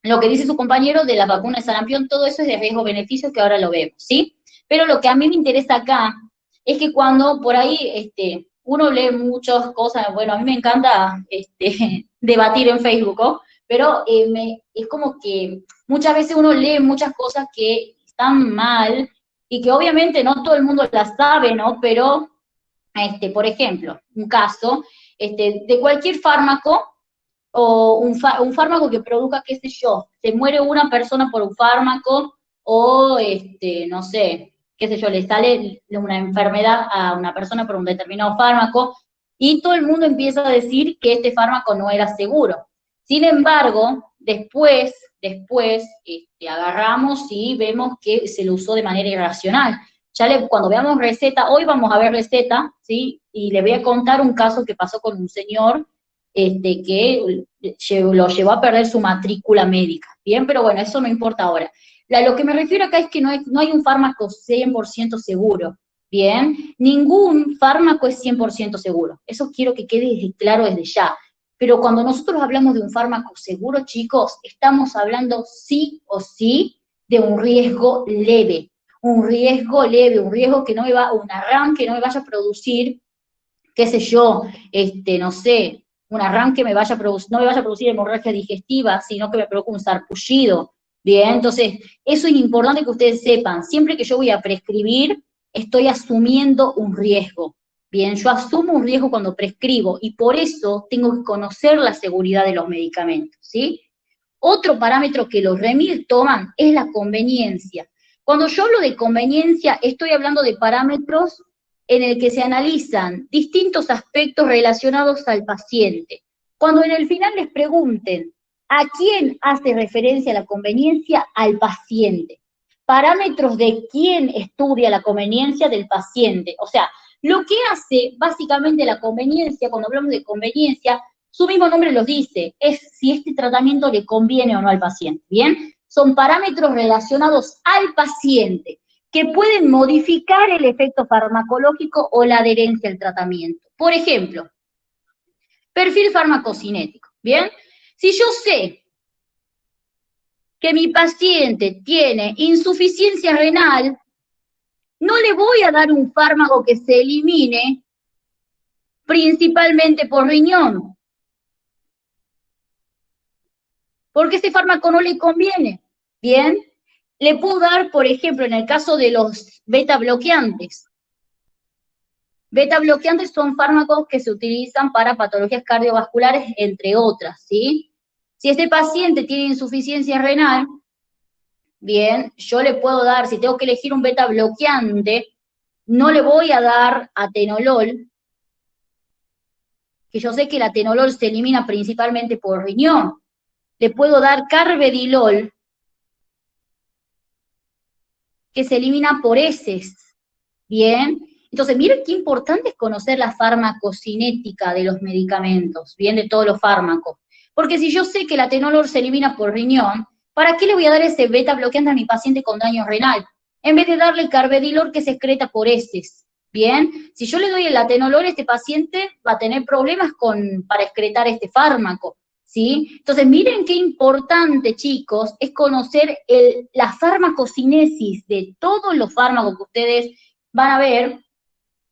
lo que dice su compañero de las vacunas de sarampión, todo eso es de riesgo-beneficio que ahora lo vemos, ¿sí? Pero lo que a mí me interesa acá es que cuando por ahí uno lee muchas cosas, bueno, a mí me encanta debatir en Facebook, ¿no? Pero es como que muchas veces uno lee muchas cosas que están mal y que obviamente no todo el mundo las sabe, ¿no? Pero por ejemplo, un caso de cualquier fármaco o un fármaco que produzca, qué sé yo, se muere una persona por un fármaco o, no sé, qué sé yo, le sale una enfermedad a una persona por un determinado fármaco y todo el mundo empieza a decir que este fármaco no era seguro. Sin embargo, después agarramos y vemos que se lo usó de manera irracional. Cuando veamos receta, hoy vamos a ver receta, ¿sí? Y le voy a contar un caso que pasó con un señor que lo llevó a perder su matrícula médica, ¿bien? Pero bueno, eso no importa ahora. Lo que me refiero acá es que no hay un fármaco 100% seguro, ¿bien? Ningún fármaco es 100% seguro, eso quiero que quede claro desde ya. Pero cuando nosotros hablamos de un fármaco seguro, chicos, estamos hablando sí o sí de un riesgo leve, un riesgo que no me va, una RAM que no me vaya a producir, qué sé yo, no sé, un arranque no me vaya a producir hemorragia digestiva, sino que me provoque un sarpullido, ¿bien? Entonces, eso es importante que ustedes sepan, siempre que yo voy a prescribir, estoy asumiendo un riesgo, ¿bien? Yo asumo un riesgo cuando prescribo, y por eso tengo que conocer la seguridad de los medicamentos, ¿sí? Otro parámetro que los REMIL toman es la conveniencia. Cuando yo hablo de conveniencia, estoy hablando de parámetros en el que se analizan distintos aspectos relacionados al paciente. Cuando en el final les pregunten, ¿a quién hace referencia la conveniencia? Al paciente. Parámetros de quién estudia la conveniencia del paciente. O sea, lo que hace básicamente la conveniencia, cuando hablamos de conveniencia, su mismo nombre los dice, es si este tratamiento le conviene o no al paciente, ¿bien? Son parámetros relacionados al paciente que pueden modificar el efecto farmacológico o la adherencia al tratamiento. Por ejemplo, perfil farmacocinético, ¿bien? Si yo sé que mi paciente tiene insuficiencia renal, no le voy a dar un fármaco que se elimine principalmente por riñón, porque ese fármaco no le conviene, ¿bien? Le puedo dar, por ejemplo, en el caso de los beta bloqueantes. Beta bloqueantes son fármacos que se utilizan para patologías cardiovasculares, entre otras, ¿sí? Si este paciente tiene insuficiencia renal, bien, yo le puedo dar, si tengo que elegir un beta bloqueante, no le voy a dar atenolol, que yo sé que el atenolol se elimina principalmente por riñón. Le puedo dar carvedilol, que se elimina por heces, ¿bien? Entonces, miren qué importante es conocer la farmacocinética de los medicamentos, bien, de todos los fármacos. Porque si yo sé que el atenolol se elimina por riñón, ¿para qué le voy a dar ese beta bloqueante a mi paciente con daño renal? En vez de darle el carvedilol que se excreta por heces, ¿bien? Si yo le doy el atenolol, este paciente va a tener problemas para excretar este fármaco, ¿sí? Entonces, miren qué importante, chicos, es conocer la farmacocinesis de todos los fármacos que ustedes van a ver.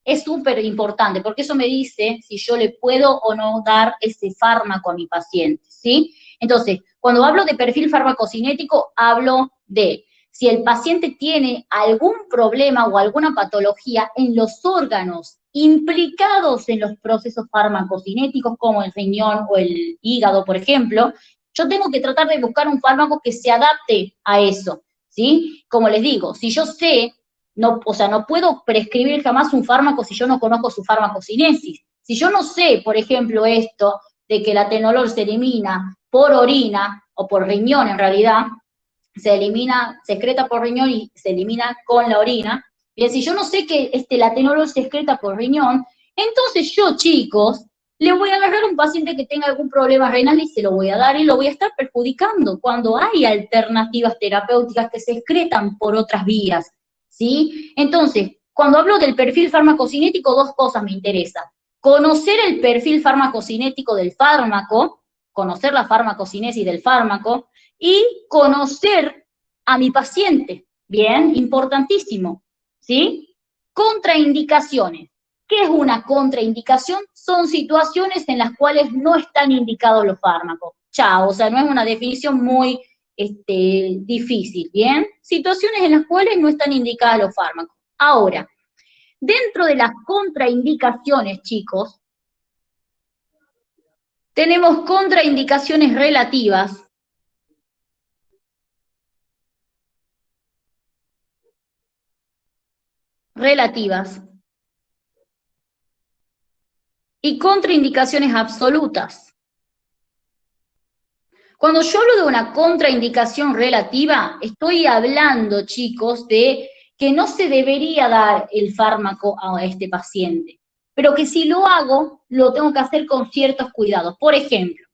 Es súper importante, porque eso me dice si yo le puedo o no dar ese fármaco a mi paciente, ¿sí? Entonces, cuando hablo de perfil farmacocinético, hablo de si el paciente tiene algún problema o alguna patología en los órganos implicados en los procesos farmacocinéticos, como el riñón o el hígado, por ejemplo, yo tengo que tratar de buscar un fármaco que se adapte a eso, ¿sí? Como les digo, si yo sé, no puedo prescribir jamás un fármaco si yo no conozco su farmacocinesis. Si yo no sé, por ejemplo, esto de que el atenolol se elimina por orina, o por riñón en realidad, se excreta por riñón y se elimina con la orina. Bien, si yo no sé que el atenolol se excreta por riñón, entonces yo, chicos, le voy a agarrar a un paciente que tenga algún problema renal y se lo voy a dar y lo voy a estar perjudicando cuando hay alternativas terapéuticas que se excretan por otras vías, ¿sí? Entonces, cuando hablo del perfil farmacocinético, dos cosas me interesan. Conocer el perfil farmacocinético del fármaco, conocer la farmacocinesis del fármaco, y conocer a mi paciente, bien, importantísimo, ¿sí? Contraindicaciones. ¿Qué es una contraindicación? Son situaciones en las cuales no están indicados los fármacos. Chao, o sea, no es una definición muy difícil, ¿bien? Situaciones en las cuales no están indicados los fármacos. Ahora, dentro de las contraindicaciones, chicos, tenemos contraindicaciones relativas. Y contraindicaciones absolutas. Cuando yo hablo de una contraindicación relativa, estoy hablando, chicos, de que no se debería dar el fármaco a este paciente, pero que si lo hago, lo tengo que hacer con ciertos cuidados. Por ejemplo,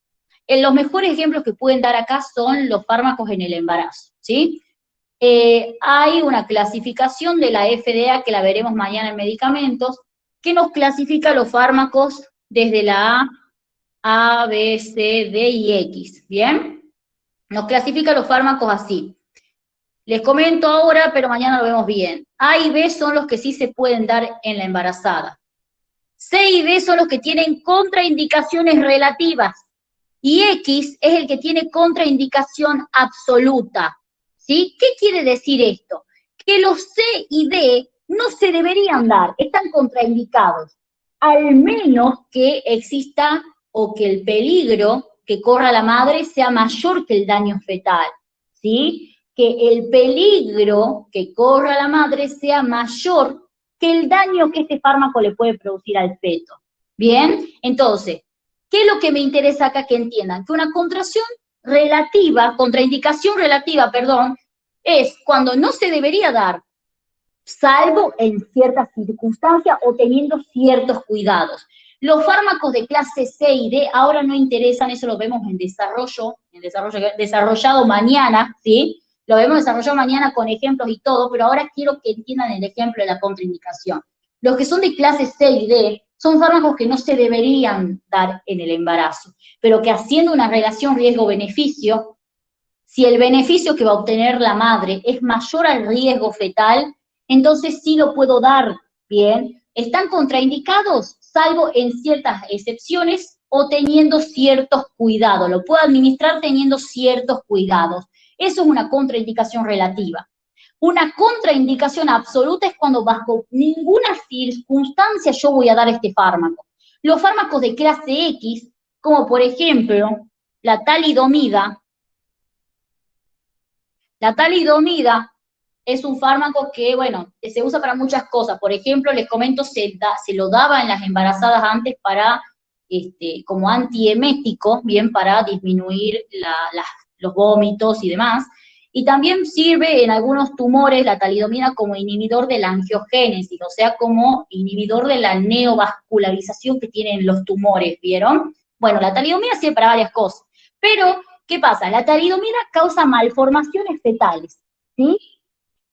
los mejores ejemplos que pueden dar acá son los fármacos en el embarazo, ¿sí? Hay una clasificación de la FDA, que la veremos mañana en medicamentos, que nos clasifica los fármacos desde la A, B, C, D y X, ¿bien? Nos clasifica los fármacos así. Les comento ahora, pero mañana lo vemos bien. A y B son los que sí se pueden dar en la embarazada. C y D son los que tienen contraindicaciones relativas. Y X es el que tiene contraindicación absoluta, ¿sí? ¿Qué quiere decir esto? Que los C y D no se deberían dar, están contraindicados, al menos que exista o que el peligro que corra la madre sea mayor que el daño fetal, ¿sí? Que el peligro que corra la madre sea mayor que el daño que este fármaco le puede producir al feto. ¿Bien? Entonces, ¿qué es lo que me interesa acá que entiendan? Que una contraindicación relativa, es cuando no se debería dar, salvo en ciertas circunstancias o teniendo ciertos cuidados. Los fármacos de clase C y D ahora no interesan, eso lo vemos en desarrollado mañana, ¿sí? Lo vemos desarrollado mañana con ejemplos y todo, pero ahora quiero que entiendan el ejemplo de la contraindicación. Los que son de clase C y D son fármacos que no se deberían dar en el embarazo, pero que haciendo una relación riesgo-beneficio, si el beneficio que va a obtener la madre es mayor al riesgo fetal, entonces sí lo puedo dar, ¿bien? Están contraindicados, salvo en ciertas excepciones o teniendo ciertos cuidados. Lo puedo administrar teniendo ciertos cuidados. Eso es una contraindicación relativa. Una contraindicación absoluta es cuando bajo ninguna circunstancia yo voy a dar este fármaco. Los fármacos de clase X, como por ejemplo la talidomida. La talidomida es un fármaco que, bueno, se usa para muchas cosas. Por ejemplo, les comento, se lo daba en las embarazadas antes para, como antiemético, bien, para disminuir los vómitos y demás. Y también sirve en algunos tumores la talidomida como inhibidor de la angiogénesis, o sea, como inhibidor de la neovascularización que tienen los tumores, ¿vieron? Bueno, la talidomida sirve para varias cosas, pero, ¿qué pasa? La talidomida causa malformaciones fetales, ¿sí?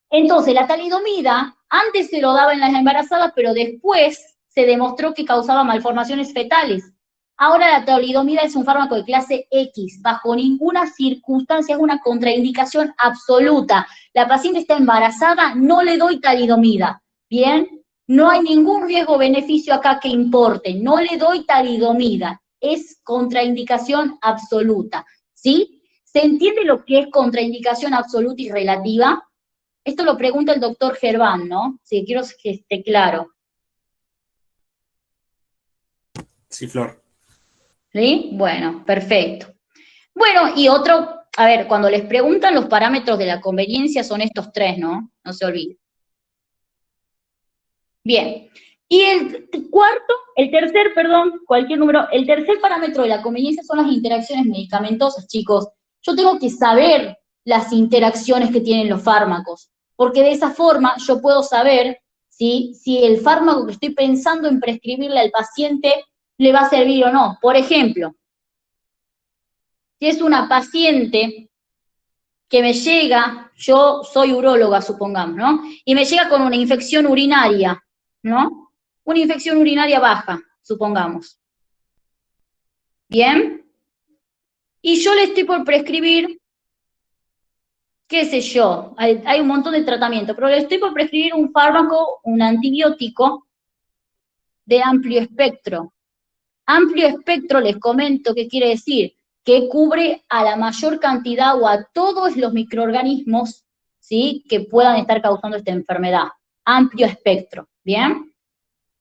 Entonces, la talidomida antes se lo daba en las embarazadas, pero después se demostró que causaba malformaciones fetales. Ahora la talidomida es un fármaco de clase X, bajo ninguna circunstancia, es una contraindicación absoluta. La paciente está embarazada, no le doy talidomida, ¿bien? No hay ningún riesgo-beneficio acá que importe, no le doy talidomida, es contraindicación absoluta, ¿sí? ¿Se entiende lo que es contraindicación absoluta y relativa? Esto lo pregunta el doctor Gerván, ¿no? Sí, quiero que esté claro. Sí, Flor. ¿Sí? Bueno, perfecto. Bueno, y otro, a ver, cuando les preguntan los parámetros de la conveniencia son estos tres, ¿no? No se olviden. Bien. Y el tercer, perdón, cualquier número, el tercer parámetro de la conveniencia son las interacciones medicamentosas, chicos. Yo tengo que saber las interacciones que tienen los fármacos, porque de esa forma yo puedo saber si el fármaco que estoy pensando en prescribirle al paciente le va a servir o no. Por ejemplo, si es una paciente que me llega, yo soy uróloga, supongamos, ¿no? Y me llega con una infección urinaria, ¿no? Una infección urinaria baja, supongamos. ¿Bien? Y yo le estoy por prescribir, qué sé yo, hay un montón de tratamientos, pero le estoy por prescribir un fármaco, un antibiótico de amplio espectro. Amplio espectro, les comento qué quiere decir, que cubre a la mayor cantidad o a todos los microorganismos, ¿sí?, que puedan estar causando esta enfermedad. Amplio espectro, ¿bien?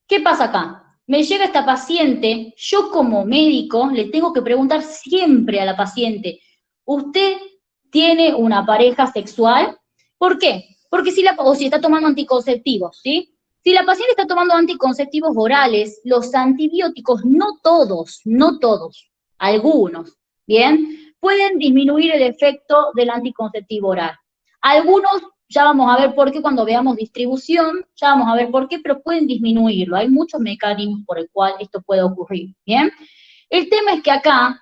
¿Qué pasa acá? Me llega esta paciente, yo como médico le tengo que preguntar siempre a la paciente, ¿usted tiene una pareja sexual? ¿Por qué? Porque si está tomando anticonceptivos, ¿sí? Si la paciente está tomando anticonceptivos orales, los antibióticos, no todos, algunos, ¿bien? Pueden disminuir el efecto del anticonceptivo oral. Algunos, ya vamos a ver por qué cuando veamos distribución, ya vamos a ver por qué, pero pueden disminuirlo. Hay muchos mecanismos por el cual esto puede ocurrir, ¿bien? El tema es que acá,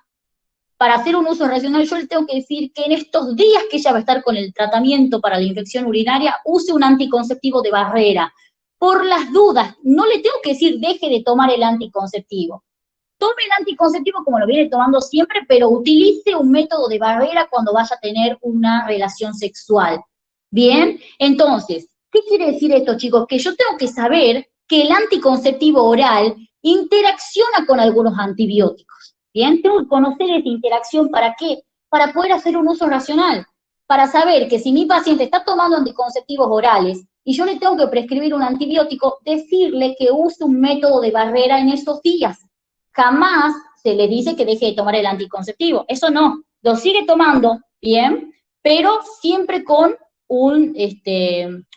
para hacer un uso racional, yo le tengo que decir que en estos días que ella va a estar con el tratamiento para la infección urinaria, use un anticonceptivo de barrera. Por las dudas, no le tengo que decir deje de tomar el anticonceptivo. Tome el anticonceptivo como lo viene tomando siempre, pero utilice un método de barrera cuando vaya a tener una relación sexual. ¿Bien? Entonces, ¿qué quiere decir esto, chicos? Que yo tengo que saber que el anticonceptivo oral interacciona con algunos antibióticos. ¿Bien? Tengo que conocer esa interacción, ¿para qué? Para poder hacer un uso racional. Para saber que si mi paciente está tomando anticonceptivos orales y yo le tengo que prescribir un antibiótico, decirle que use un método de barrera en esos días. Jamás se le dice que deje de tomar el anticonceptivo. Eso no, lo sigue tomando, bien, pero siempre con un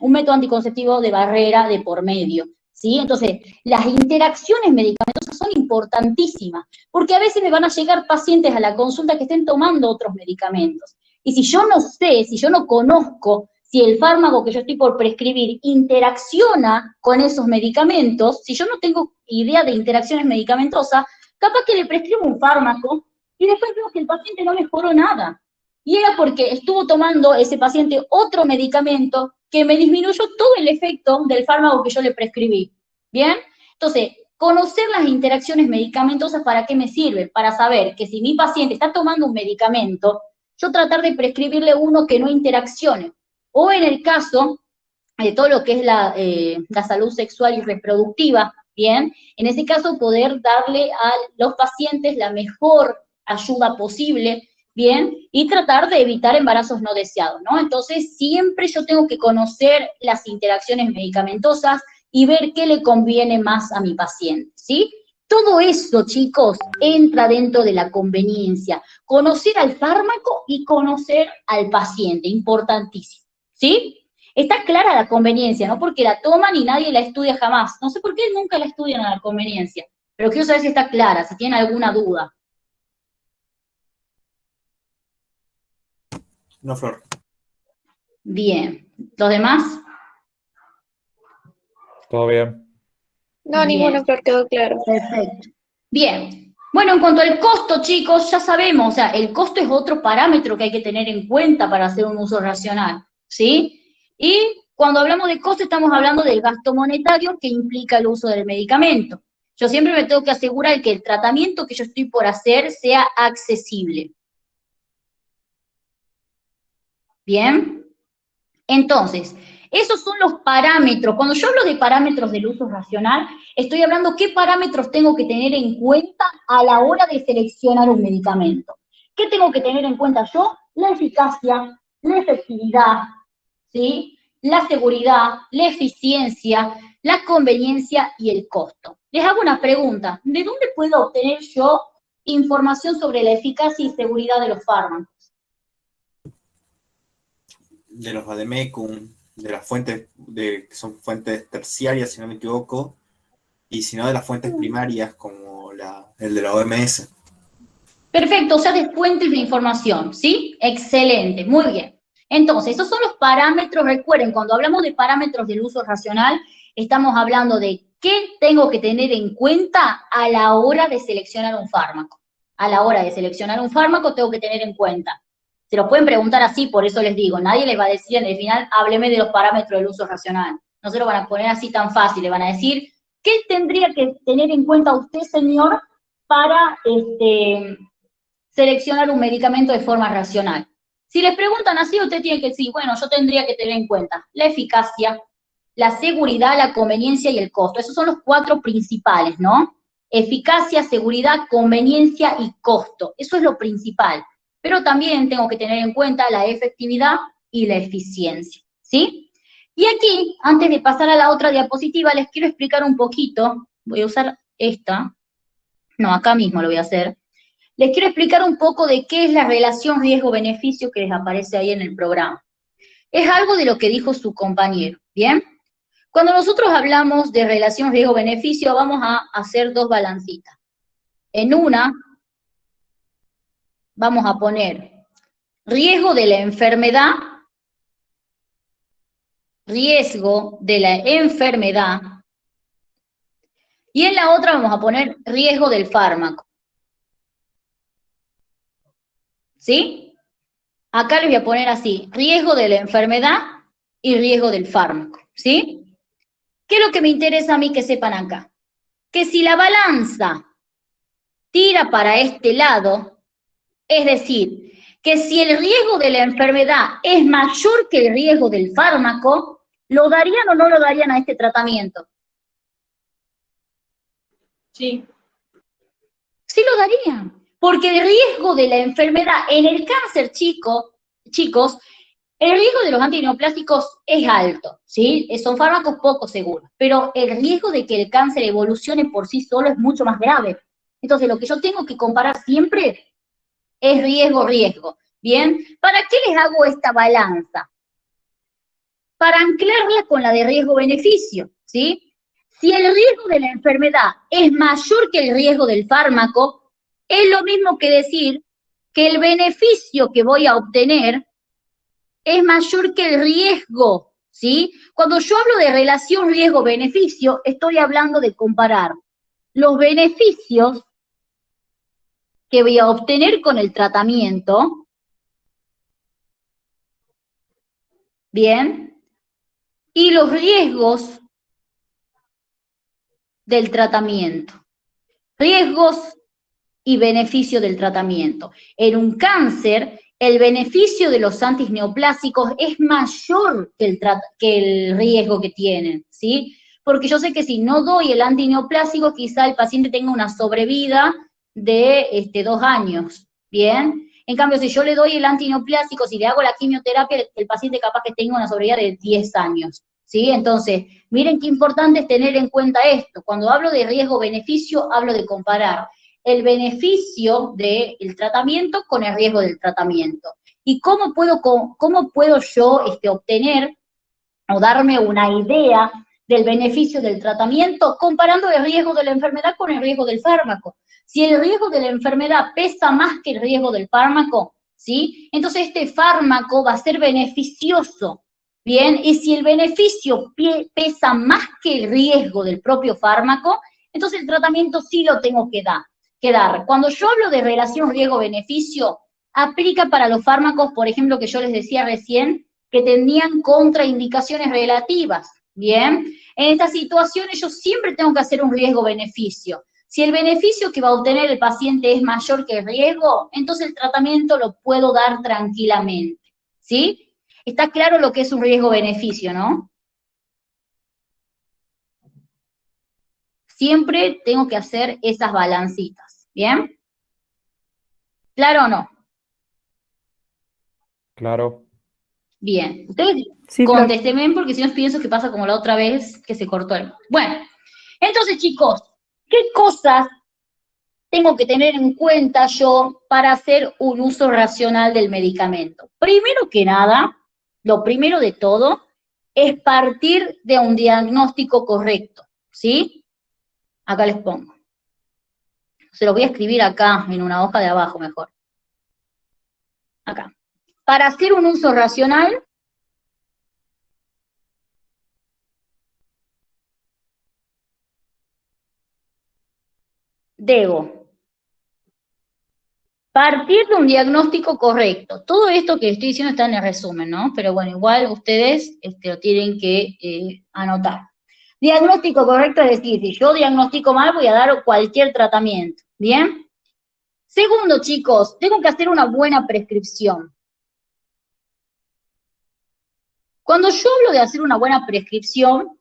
método anticonceptivo de barrera de por medio, ¿sí? Entonces, las interacciones medicamentosas son importantísimas, porque a veces me van a llegar pacientes a la consulta que estén tomando otros medicamentos. Y si yo no sé, si yo no conozco si el fármaco que yo estoy por prescribir interacciona con esos medicamentos, si yo no tengo idea de interacciones medicamentosas, capaz que le prescribo un fármaco y después veo que el paciente no mejoró nada. Y era porque estuvo tomando ese paciente otro medicamento que me disminuyó todo el efecto del fármaco que yo le prescribí. ¿Bien? Entonces, conocer las interacciones medicamentosas, ¿para qué me sirve? Para saber que si mi paciente está tomando un medicamento, yo tratar de prescribirle uno que no interaccione. O en el caso de todo lo que es la salud sexual y reproductiva, ¿bien? En ese caso, poder darle a los pacientes la mejor ayuda posible, ¿bien? Y tratar de evitar embarazos no deseados, ¿no? Entonces, siempre yo tengo que conocer las interacciones medicamentosas y ver qué le conviene más a mi paciente, ¿sí? Todo eso, chicos, entra dentro de la conveniencia. Conocer al fármaco y conocer al paciente, importantísimo. ¿Sí? Está clara la conveniencia, no porque la toman y nadie la estudia jamás. No sé por qué nunca la estudian a la conveniencia, pero quiero saber si está clara, si tienen alguna duda. No, Flor. Bien. ¿Los demás? Todo bien. No, Bien. ninguno, Flor, quedó claro. Perfecto. Bien. Bueno, en cuanto al costo, chicos, ya sabemos, o sea, el costo es otro parámetro que hay que tener en cuenta para hacer un uso racional, ¿sí? Y cuando hablamos de costo, estamos hablando del gasto monetario que implica el uso del medicamento. Yo siempre me tengo que asegurar que el tratamiento que yo estoy por hacer sea accesible. ¿Bien? Entonces, esos son los parámetros. Cuando yo hablo de parámetros del uso racional, estoy hablando qué parámetros tengo que tener en cuenta a la hora de seleccionar un medicamento. ¿Qué tengo que tener en cuenta yo? La eficacia, la efectividad, ¿sí? La seguridad, la eficiencia, la conveniencia y el costo. Les hago una pregunta. ¿De dónde puedo obtener yo información sobre la eficacia y seguridad de los fármacos? De los vademecum, de las fuentes, que son fuentes terciarias, si no me equivoco, y si no de las fuentes primarias, como el de la OMS. Perfecto, o sea, de fuentes de información, ¿sí? Excelente, muy bien. Entonces, esos son los parámetros. Recuerden, cuando hablamos de parámetros del uso racional, estamos hablando de qué tengo que tener en cuenta a la hora de seleccionar un fármaco. A la hora de seleccionar un fármaco tengo que tener en cuenta. Se lo pueden preguntar así, por eso les digo, nadie les va a decir en el final, hábleme de los parámetros del uso racional. No se lo van a poner así tan fácil, le van a decir, ¿qué tendría que tener en cuenta usted, señor, para seleccionar un medicamento de forma racional? Si les preguntan así, usted tiene que decir, bueno, yo tendría que tener en cuenta la eficacia, la seguridad, la conveniencia y el costo. Esos son los 4 principales, ¿no? Eficacia, seguridad, conveniencia y costo. Eso es lo principal. Pero también tengo que tener en cuenta la efectividad y la eficiencia, ¿sí? Y aquí, antes de pasar a la otra diapositiva, les quiero explicar un poquito. Voy a usar esta. No, acá mismo lo voy a hacer. Les quiero explicar un poco de qué es la relación riesgo-beneficio que les aparece ahí en el programa. Es algo de lo que dijo su compañero, ¿bien? Cuando nosotros hablamos de relación riesgo-beneficio, vamos a hacer 2 balancitas. En una, vamos a poner riesgo de la enfermedad, y en la otra vamos a poner riesgo del fármaco. ¿Sí? Acá les voy a poner así, riesgo de la enfermedad y riesgo del fármaco, ¿sí? ¿Qué es lo que me interesa a mí que sepan acá? Que si la balanza tira para este lado, es decir, que si el riesgo de la enfermedad es mayor que el riesgo del fármaco, ¿lo darían o no lo darían a este tratamiento? Sí. Sí lo darían, porque el riesgo de la enfermedad en el cáncer, chicos, el riesgo de los antineoplásicos es alto, ¿sí? Son fármacos poco seguros, pero el riesgo de que el cáncer evolucione por sí solo es mucho más grave. Entonces, lo que yo tengo que comparar siempre es riesgo-riesgo, ¿bien? ¿Para qué les hago esta balanza? Para anclarla con la de riesgo-beneficio, ¿sí? Si el riesgo de la enfermedad es mayor que el riesgo del fármaco, es lo mismo que decir que el beneficio que voy a obtener es mayor que el riesgo, ¿sí? Cuando yo hablo de relación riesgo-beneficio, estoy hablando de comparar los beneficios que voy a obtener con el tratamiento, ¿bien? Y los riesgos del tratamiento. Riesgos y beneficio del tratamiento. En un cáncer, el beneficio de los antineoplásicos es mayor que el riesgo que tienen, ¿sí? Porque yo sé que si no doy el antineoplásico, quizá el paciente tenga una sobrevida de 2 años, ¿bien? En cambio, si yo le doy el antineoplásico, si le hago la quimioterapia, el paciente capaz que tenga una sobrevida de 10 años, ¿sí? Entonces, miren qué importante es tener en cuenta esto. Cuando hablo de riesgo-beneficio, hablo de comparar el beneficio del tratamiento con el riesgo del tratamiento. ¿Y cómo puedo yo obtener o darme una idea del beneficio del tratamiento comparando el riesgo de la enfermedad con el riesgo del fármaco? Si el riesgo de la enfermedad pesa más que el riesgo del fármaco, ¿sí? Entonces este fármaco va a ser beneficioso, ¿bien? Y si el beneficio pesa más que el riesgo del propio fármaco, entonces el tratamiento sí lo tengo que dar. Cuando yo hablo de relación riesgo-beneficio, aplica para los fármacos, por ejemplo, que yo les decía recién, que tenían contraindicaciones relativas, ¿bien? En estas situaciones yo siempre tengo que hacer un riesgo-beneficio. Si el beneficio que va a obtener el paciente es mayor que el riesgo, entonces el tratamiento lo puedo dar tranquilamente, ¿sí? Está claro lo que es un riesgo-beneficio, ¿no? Siempre tengo que hacer esas balancitas, ¿bien? ¿Claro o no? Claro. Bien. Ustedes Sí, Flor. contéstenme porque si no pienso que pasa como la otra vez que se cortó el... Bueno, entonces chicos, ¿qué cosas tengo que tener en cuenta yo para hacer un uso racional del medicamento? Primero que nada, lo primero de todo, es partir de un diagnóstico correcto, ¿sí? Acá les pongo. Se lo voy a escribir acá, en una hoja de abajo mejor. Acá. Para hacer un uso racional, debo partir de un diagnóstico correcto. Todo esto que estoy diciendo está en el resumen, ¿no? Pero bueno, igual ustedes lo tienen que anotar. Diagnóstico correcto es decir, si yo diagnostico mal, voy a dar cualquier tratamiento, ¿bien? Segundo, chicos, tengo que hacer una buena prescripción. Cuando yo hablo de hacer una buena prescripción,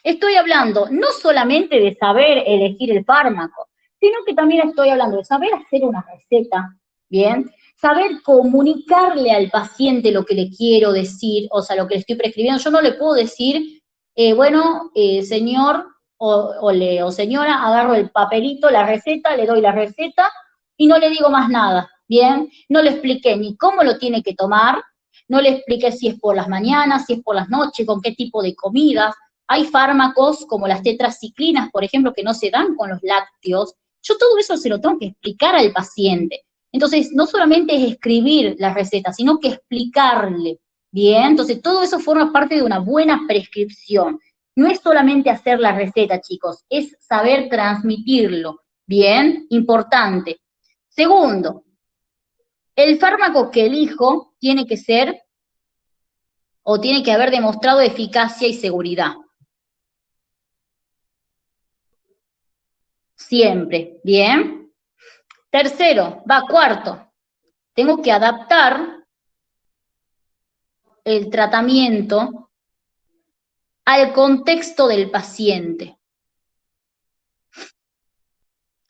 estoy hablando no solamente de saber elegir el fármaco, sino que también estoy hablando de saber hacer una receta, ¿bien? Saber comunicarle al paciente lo que le quiero decir, o sea, lo que le estoy prescribiendo. Yo no le puedo decir, señor o señora, agarro el papelito, la receta, le doy la receta y no le digo más nada, ¿bien? No le expliqué ni cómo lo tiene que tomar, no le expliqué si es por las mañanas, si es por las noches, con qué tipo de comidas. Hay fármacos como las tetraciclinas, por ejemplo, que no se dan con los lácteos. Yo todo eso se lo tengo que explicar al paciente. Entonces, no solamente es escribir la receta, sino que explicarle, ¿bien? Entonces, todo eso forma parte de una buena prescripción. No es solamente hacer la receta, chicos, es saber transmitirlo, ¿bien? Importante. Segundo, el fármaco que elijo tiene que ser o tiene que haber demostrado eficacia y seguridad. Siempre, ¿bien? Tercero, cuarto, tengo que adaptar el tratamiento al contexto del paciente.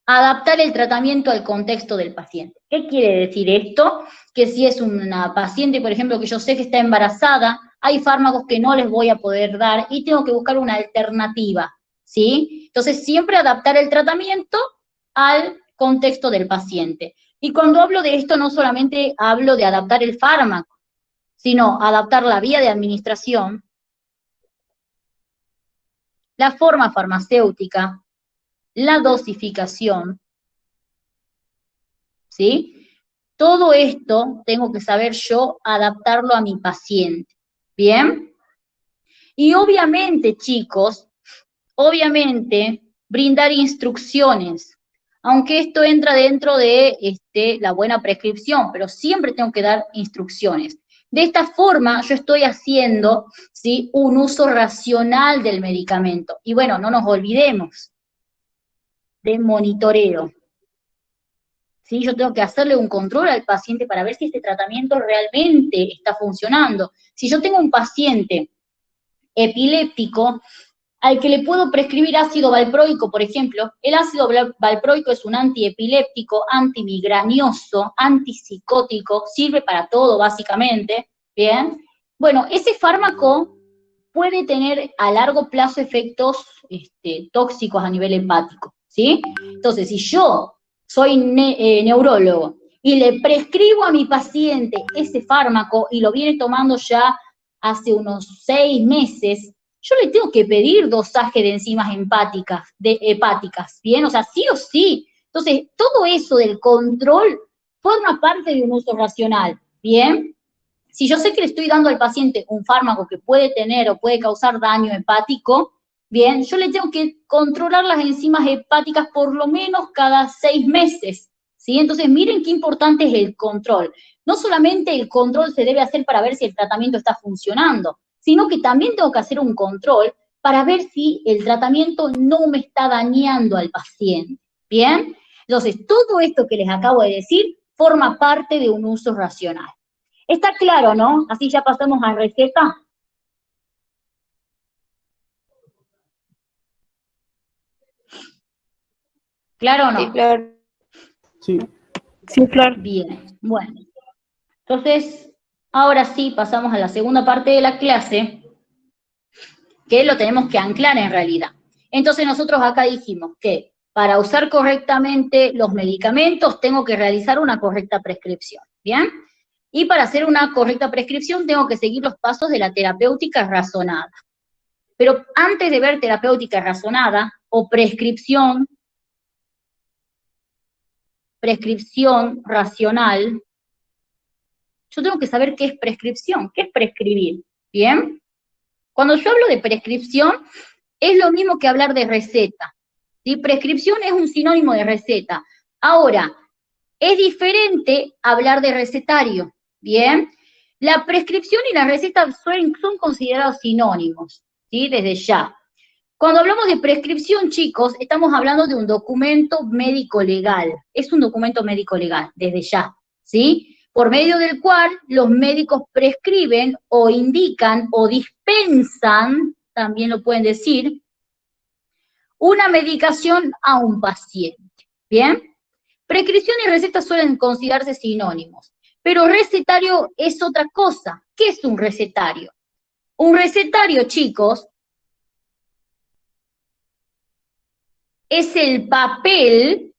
Adaptar el tratamiento al contexto del paciente. ¿Qué quiere decir esto? Que si es una paciente, por ejemplo, que yo sé que está embarazada, hay fármacos que no les voy a poder dar y tengo que buscar una alternativa, ¿sí? Entonces, siempre adaptar el tratamiento al contexto del paciente. Y cuando hablo de esto, no solamente hablo de adaptar el fármaco, sino adaptar la vía de administración, la forma farmacéutica, la dosificación, ¿sí? Todo esto tengo que saber yo adaptarlo a mi paciente, ¿bien? Y obviamente, chicos, brindar instrucciones, aunque esto entra dentro de la buena prescripción, pero siempre tengo que dar instrucciones. De esta forma yo estoy haciendo, ¿sí?, un uso racional del medicamento. Y bueno, no nos olvidemos de monitoreo. ¿Sí? Yo tengo que hacerle un control al paciente para ver si este tratamiento realmente está funcionando. Si yo tengo un paciente epiléptico al que le puedo prescribir ácido valproico, por ejemplo, el ácido valproico es un antiepiléptico, antimigrañoso, antipsicótico, sirve para todo básicamente, ¿bien? Bueno, ese fármaco puede tener a largo plazo efectos tóxicos a nivel hepático, ¿sí? Entonces, si yo soy neurólogo y le prescribo a mi paciente ese fármaco y lo viene tomando ya hace unos 6 meses, yo le tengo que pedir dosaje de enzimas hepáticas, ¿bien? O sea, sí o sí. Entonces, todo eso del control forma parte de un uso racional, ¿bien? Si yo sé que le estoy dando al paciente un fármaco que puede tener o puede causar daño hepático, bien, yo le tengo que controlar las enzimas hepáticas por lo menos cada 6 meses, ¿sí? Entonces, miren qué importante es el control. No solamente el control se debe hacer para ver si el tratamiento está funcionando, sino que también tengo que hacer un control para ver si el tratamiento no me está dañando al paciente, ¿bien? Entonces, todo esto que les acabo de decir forma parte de un uso racional. Está claro, ¿no? Así ya pasamos a receta. ¿Claro o no? Sí, claro. Sí. Sí, claro. Bien, bueno. Entonces, ahora sí pasamos a la segunda parte de la clase, que lo tenemos que anclar en realidad. Entonces nosotros acá dijimos que para usar correctamente los medicamentos tengo que realizar una correcta prescripción, ¿bien? Y para hacer una correcta prescripción tengo que seguir los pasos de la terapéutica razonada. Pero antes de ver terapéutica razonada o prescripción racional, yo tengo que saber qué es prescripción, qué es prescribir, ¿bien? Cuando yo hablo de prescripción, es lo mismo que hablar de receta, ¿sí? Prescripción es un sinónimo de receta. Ahora, es diferente hablar de recetario, ¿bien? La prescripción y la receta son considerados sinónimos, ¿sí? Desde ya. Cuando hablamos de prescripción, chicos, estamos hablando de un documento médico legal. Es un documento médico legal, desde ya, ¿sí? Por medio del cual los médicos prescriben o indican o dispensan, también lo pueden decir, una medicación a un paciente, ¿bien? Prescripción y receta suelen considerarse sinónimos, pero recetario es otra cosa. ¿Qué es un recetario? Un recetario, chicos, es el papel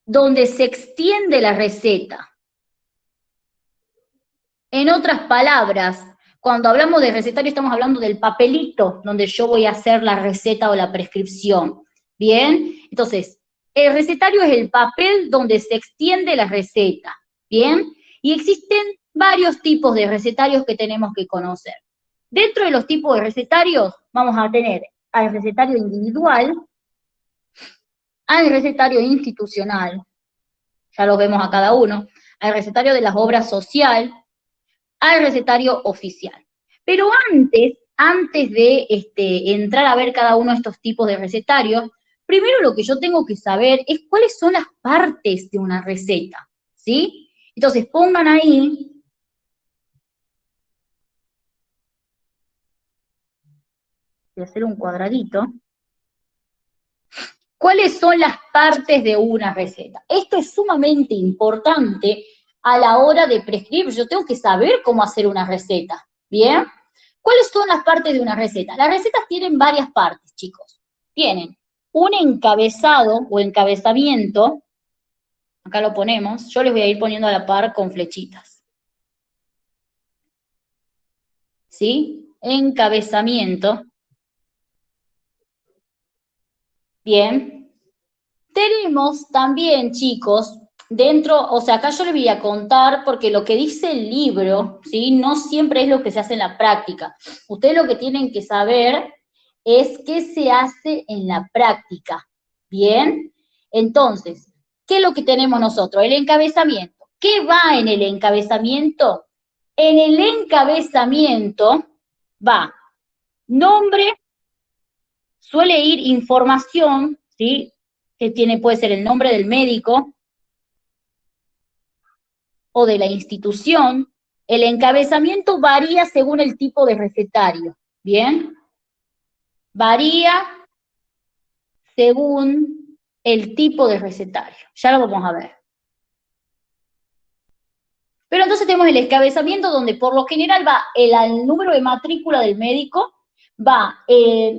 donde se extiende la receta. En otras palabras, cuando hablamos de recetario estamos hablando del papelito donde yo voy a hacer la receta o la prescripción. ¿Bien? Entonces, el recetario es el papel donde se extiende la receta. ¿Bien? Y existen varios tipos de recetarios que tenemos que conocer. Dentro de los tipos de recetarios vamos a tener al recetario individual, al recetario institucional, ya los vemos a cada uno, al recetario de las obras social, al recetario oficial. Pero antes de entrar a ver cada uno de estos tipos de recetarios, primero lo que yo tengo que saber es cuáles son las partes de una receta, ¿sí? Entonces pongan ahí, voy a hacer un cuadradito, ¿cuáles son las partes de una receta? Esto es sumamente importante a la hora de prescribir. Yo tengo que saber cómo hacer una receta, ¿bien? ¿Cuáles son las partes de una receta? Las recetas tienen varias partes, chicos. Tienen un encabezado o encabezamiento, acá lo ponemos, yo les voy a ir poniendo a la par con flechitas. ¿Sí? Encabezamiento. Bien. Tenemos también, chicos, dentro, o sea, acá yo les voy a contar, porque lo que dice el libro, ¿sí? No siempre es lo que se hace en la práctica. Ustedes lo que tienen que saber es qué se hace en la práctica, ¿bien? Entonces, ¿qué es lo que tenemos nosotros? El encabezamiento. ¿Qué va en el encabezamiento? En el encabezamiento va nombre, suele ir información, ¿sí? Que puede ser el nombre del médico o de la institución. El encabezamiento varía según el tipo de recetario, ¿bien? Varía según el tipo de recetario. Ya lo vamos a ver. Pero entonces tenemos el encabezamiento donde por lo general va el número de matrícula del médico, va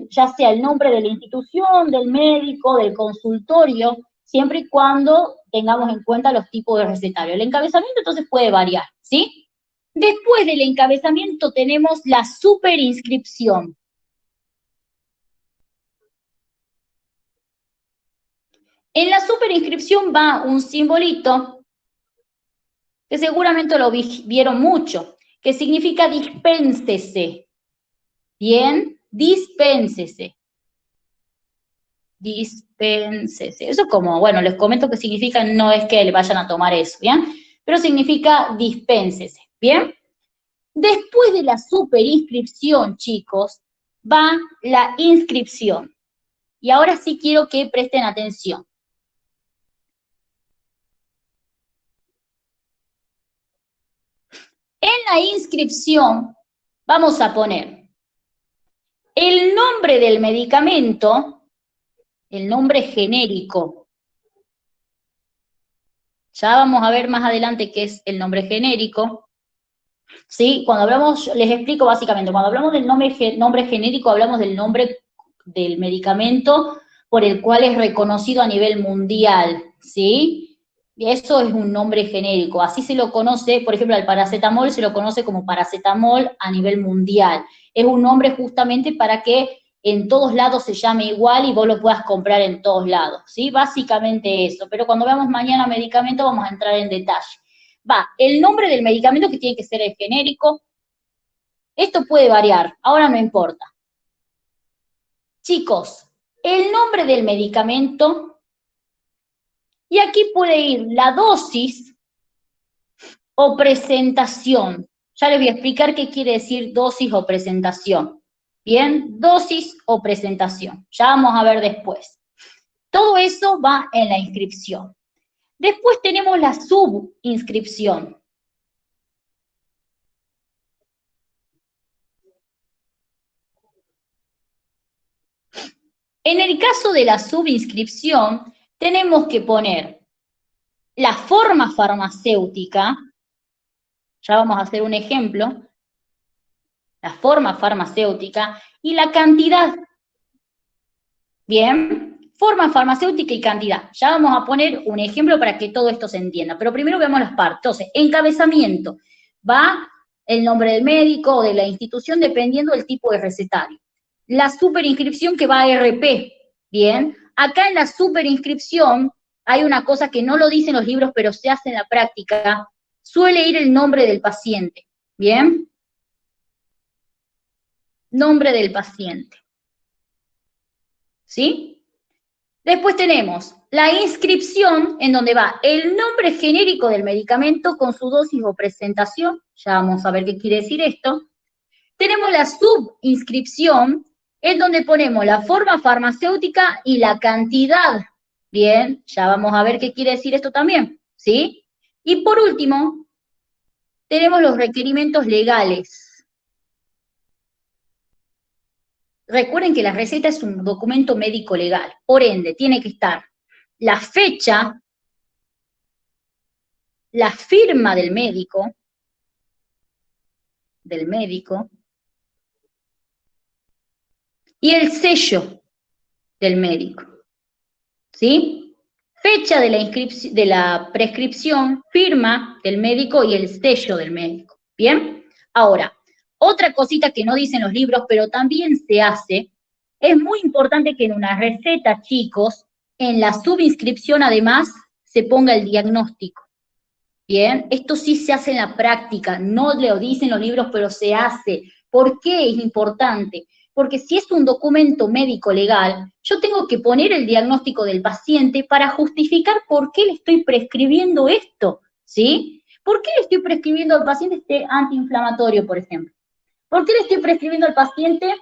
ya sea el nombre de la institución, del médico, del consultorio, siempre y cuando tengamos en cuenta los tipos de recetario. El encabezamiento entonces puede variar, ¿sí? Después del encabezamiento tenemos la superinscripción. En la superinscripción va un simbolito que seguramente lo vieron mucho, que significa dispénsese. Bien, dispénsese. Dispénsese. Eso como, bueno, les comento que significa, no es que le vayan a tomar eso, ¿bien? Pero significa dispénsese, ¿bien? Después de la superinscripción, chicos, va la inscripción. Y ahora sí quiero que presten atención. En la inscripción vamos a poner el nombre del medicamento, el nombre genérico. Ya vamos a ver más adelante qué es el nombre genérico. ¿Sí? Cuando hablamos, les explico básicamente, cuando hablamos del nombre genérico, hablamos del nombre del medicamento por el cual es reconocido a nivel mundial, ¿sí? Y eso es un nombre genérico. Así se lo conoce, por ejemplo, al paracetamol se lo conoce como paracetamol a nivel mundial. Es un nombre justamente para que en todos lados se llame igual y vos lo puedas comprar en todos lados, ¿sí? Básicamente eso. Pero cuando veamos mañana medicamento vamos a entrar en detalle. Va, el nombre del medicamento que tiene que ser el genérico. Esto puede variar, ahora no importa. Chicos, el nombre del medicamento, y aquí puede ir la dosis o presentación. Ya les voy a explicar qué quiere decir dosis o presentación. Bien, dosis o presentación. Ya vamos a ver después. Todo eso va en la inscripción. Después tenemos la subinscripción. En el caso de la subinscripción, tenemos que poner la forma farmacéutica, ya vamos a hacer un ejemplo, la forma farmacéutica y la cantidad. Bien, forma farmacéutica y cantidad. Ya vamos a poner un ejemplo para que todo esto se entienda, pero primero veamos las partes. Entonces, encabezamiento, va el nombre del médico o de la institución dependiendo del tipo de recetario. La superinscripción que va a RP, bien. Acá en la superinscripción hay una cosa que no lo dicen los libros, pero se hace en la práctica, suele ir el nombre del paciente, bien. Nombre del paciente, ¿sí? Después tenemos la inscripción, en donde va el nombre genérico del medicamento con su dosis o presentación, ya vamos a ver qué quiere decir esto. Tenemos la subinscripción, en donde ponemos la forma farmacéutica y la cantidad. Bien, ya vamos a ver qué quiere decir esto también, ¿sí? Y por último, tenemos los requerimientos legales. Recuerden que la receta es un documento médico legal, por ende, tiene que estar la fecha, la firma del médico, y el sello del médico, ¿sí? Fecha de la prescripción, firma del médico y el sello del médico, ¿bien? Ahora, otra cosita que no dicen los libros, pero también se hace, es muy importante que en una receta, chicos, en la subinscripción además se ponga el diagnóstico, ¿bien? Esto sí se hace en la práctica, no lo dicen los libros, pero se hace. ¿Por qué es importante? Porque si es un documento médico legal, yo tengo que poner el diagnóstico del paciente para justificar por qué le estoy prescribiendo esto, ¿sí? ¿Por qué le estoy prescribiendo al paciente este antiinflamatorio, por ejemplo? ¿Por qué le estoy prescribiendo al paciente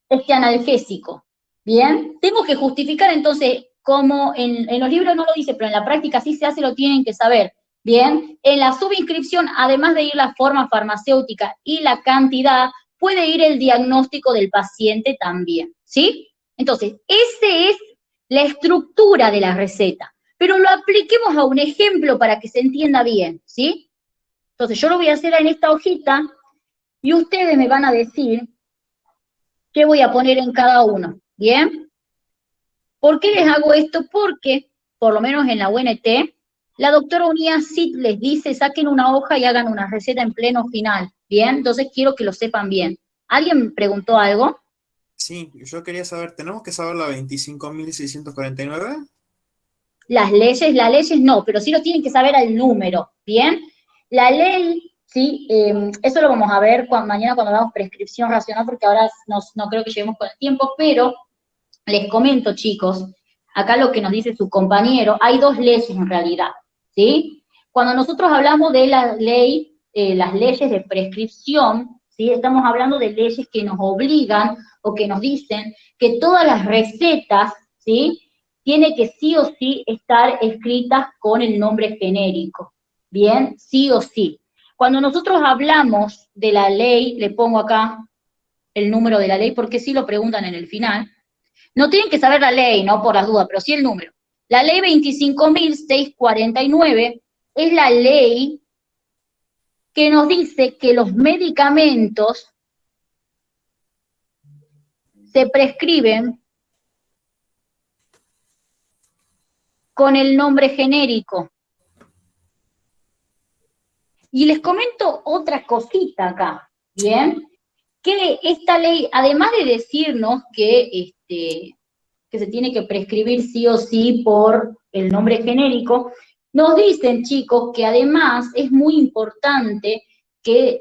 este analgésico? Bien, tengo que justificar entonces, como en los libros no lo dice, pero en la práctica sí se hace, lo tienen que saber. Bien, en la subinscripción, además de ir la forma farmacéutica y la cantidad, puede ir el diagnóstico del paciente también, ¿sí? Entonces, esa es la estructura de la receta, pero lo apliquemos a un ejemplo para que se entienda bien, ¿sí? Entonces, yo lo voy a hacer en esta hojita y ustedes me van a decir qué voy a poner en cada uno, ¿bien? ¿Por qué les hago esto? Porque, por lo menos en la UNT, la doctora Unía sí les dice, saquen una hoja y hagan una receta en pleno final, ¿bien? Entonces quiero que lo sepan bien. ¿Alguien preguntó algo? Sí, yo quería saber, ¿tenemos que saber la 25.649? las leyes no, pero sí lo tienen que saber al número, ¿bien? La ley, ¿sí? Eso lo vamos a ver mañana cuando hagamos prescripción racional, porque ahora no creo que lleguemos con el tiempo, pero les comento, chicos, acá lo que nos dice su compañero, hay dos leyes en realidad, ¿sí? Cuando nosotros hablamos de la ley, las leyes de prescripción, ¿sí? Estamos hablando de leyes que nos obligan o que nos dicen que todas las recetas, ¿sí? Tiene que sí o sí estar escritas con el nombre genérico, ¿bien? Sí o sí. Cuando nosotros hablamos de la ley, le pongo acá el número de la ley, porque sí lo preguntan en el final, no tienen que saber la ley, no por las dudas, pero sí el número. La ley 25.649 es la ley que nos dice que los medicamentos se prescriben con el nombre genérico. Y les comento otra cosita acá, ¿bien? Que esta ley, además de decirnos que se tiene que prescribir sí o sí por el nombre genérico, nos dicen, chicos, que además es muy importante que,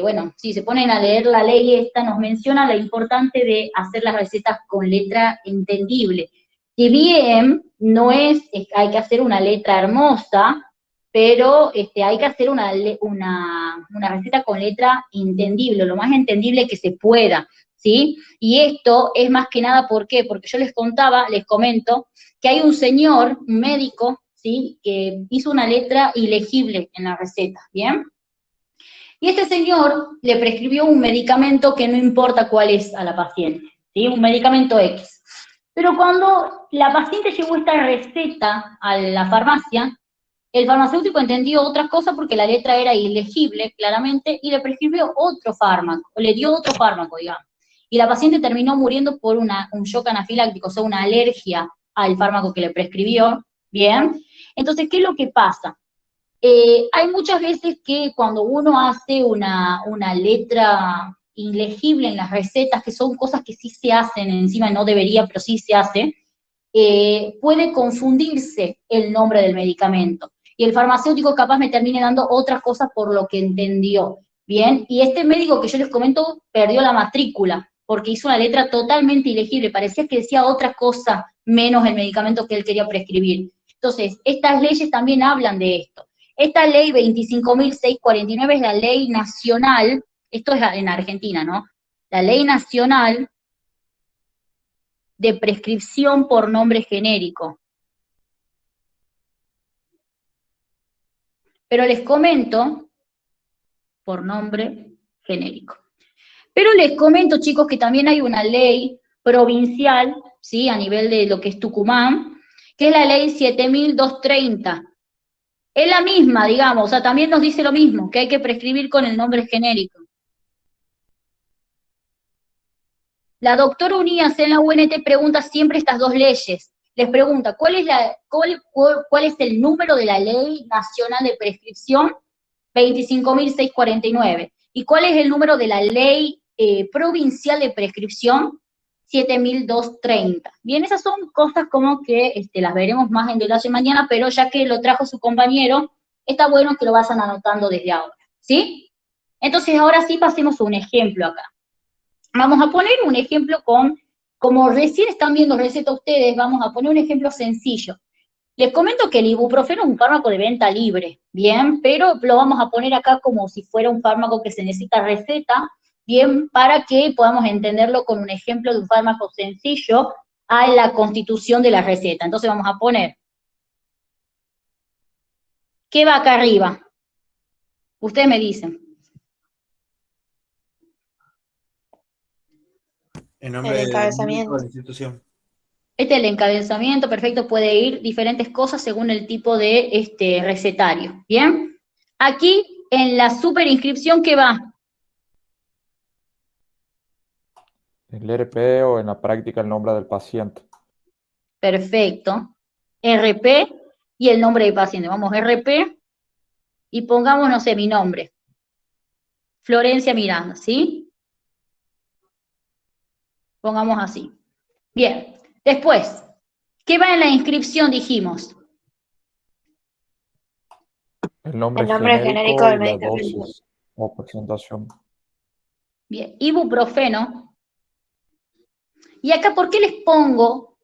bueno, si se ponen a leer la ley esta, nos menciona lo importante de hacer las recetas con letra entendible. Si bien no hay que hacer una letra hermosa, pero hay que hacer una receta con letra entendible, lo más entendible que se pueda, ¿sí? Y esto es más que nada, ¿por qué? Porque yo les comento, que hay un señor, un médico, ¿sí? Que hizo una letra ilegible en la receta, ¿bien? Y este señor le prescribió un medicamento que no importa cuál es a la paciente, ¿sí? Un medicamento X. Pero cuando la paciente llevó esta receta a la farmacia, el farmacéutico entendió otra cosa porque la letra era ilegible, claramente, y le prescribió otro fármaco, o le dio otro fármaco, digamos. Y la paciente terminó muriendo por un shock anafiláctico, o sea, una alergia al fármaco que le prescribió, ¿bien? Entonces, ¿qué es lo que pasa? Hay muchas veces que cuando uno hace una letra ilegible en las recetas, que son cosas que sí se hacen, encima no debería, pero sí se hace, puede confundirse el nombre del medicamento. Y el farmacéutico capaz me termine dando otras cosas por lo que entendió, ¿bien? Y este médico que yo les comento perdió la matrícula, porque hizo una letra totalmente ilegible, parecía que decía otra cosa menos el medicamento que él quería prescribir. Entonces, estas leyes también hablan de esto. Esta ley 25.649 es la ley nacional, esto es en Argentina, ¿no? La ley nacional de prescripción por nombre genérico. Pero les comento por nombre genérico. Pero les comento, chicos, que también hay una ley provincial, ¿sí? A nivel de lo que es Tucumán, que es la ley 7.230. Es la misma, digamos, o sea, también nos dice lo mismo, que hay que prescribir con el nombre genérico. La doctora Unías en la UNT pregunta siempre estas dos leyes. Les pregunta, ¿cuál es el número de la Ley Nacional de Prescripción? 25.649. ¿Y cuál es el número de la Ley Provincial de Prescripción? 7.230. Bien, esas son cosas como que las veremos más en detalle mañana, pero ya que lo trajo su compañero, está bueno que lo vayan anotando desde ahora, ¿sí? Entonces, ahora sí pasemos a un ejemplo acá. Vamos a poner un ejemplo como recién están viendo receta ustedes, vamos a poner un ejemplo sencillo. Les comento que el ibuprofeno es un fármaco de venta libre, ¿bien? Pero lo vamos a poner acá como si fuera un fármaco que se necesita receta, ¿bien? Para que podamos entenderlo con un ejemplo de un fármaco sencillo a la constitución de la receta. Entonces vamos a poner, ¿qué va acá arriba? Ustedes me dicen. En nombre El encabezamiento. de la institución. Este es el encabezamiento, perfecto, puede ir diferentes cosas según el tipo de recetario, ¿bien? Aquí, en la superinscripción, ¿qué va? El RP o en la práctica el nombre del paciente. Perfecto. RP y el nombre del paciente. Vamos, RP y pongamos, no sé, mi nombre. Florencia Miranda, ¿sí? Pongamos así. Bien. Después, ¿qué va en la inscripción, dijimos? El nombre El nombre genérico del y la medicamento. dosis o presentación. Bien, ibuprofeno. Y acá, ¿por qué les pongo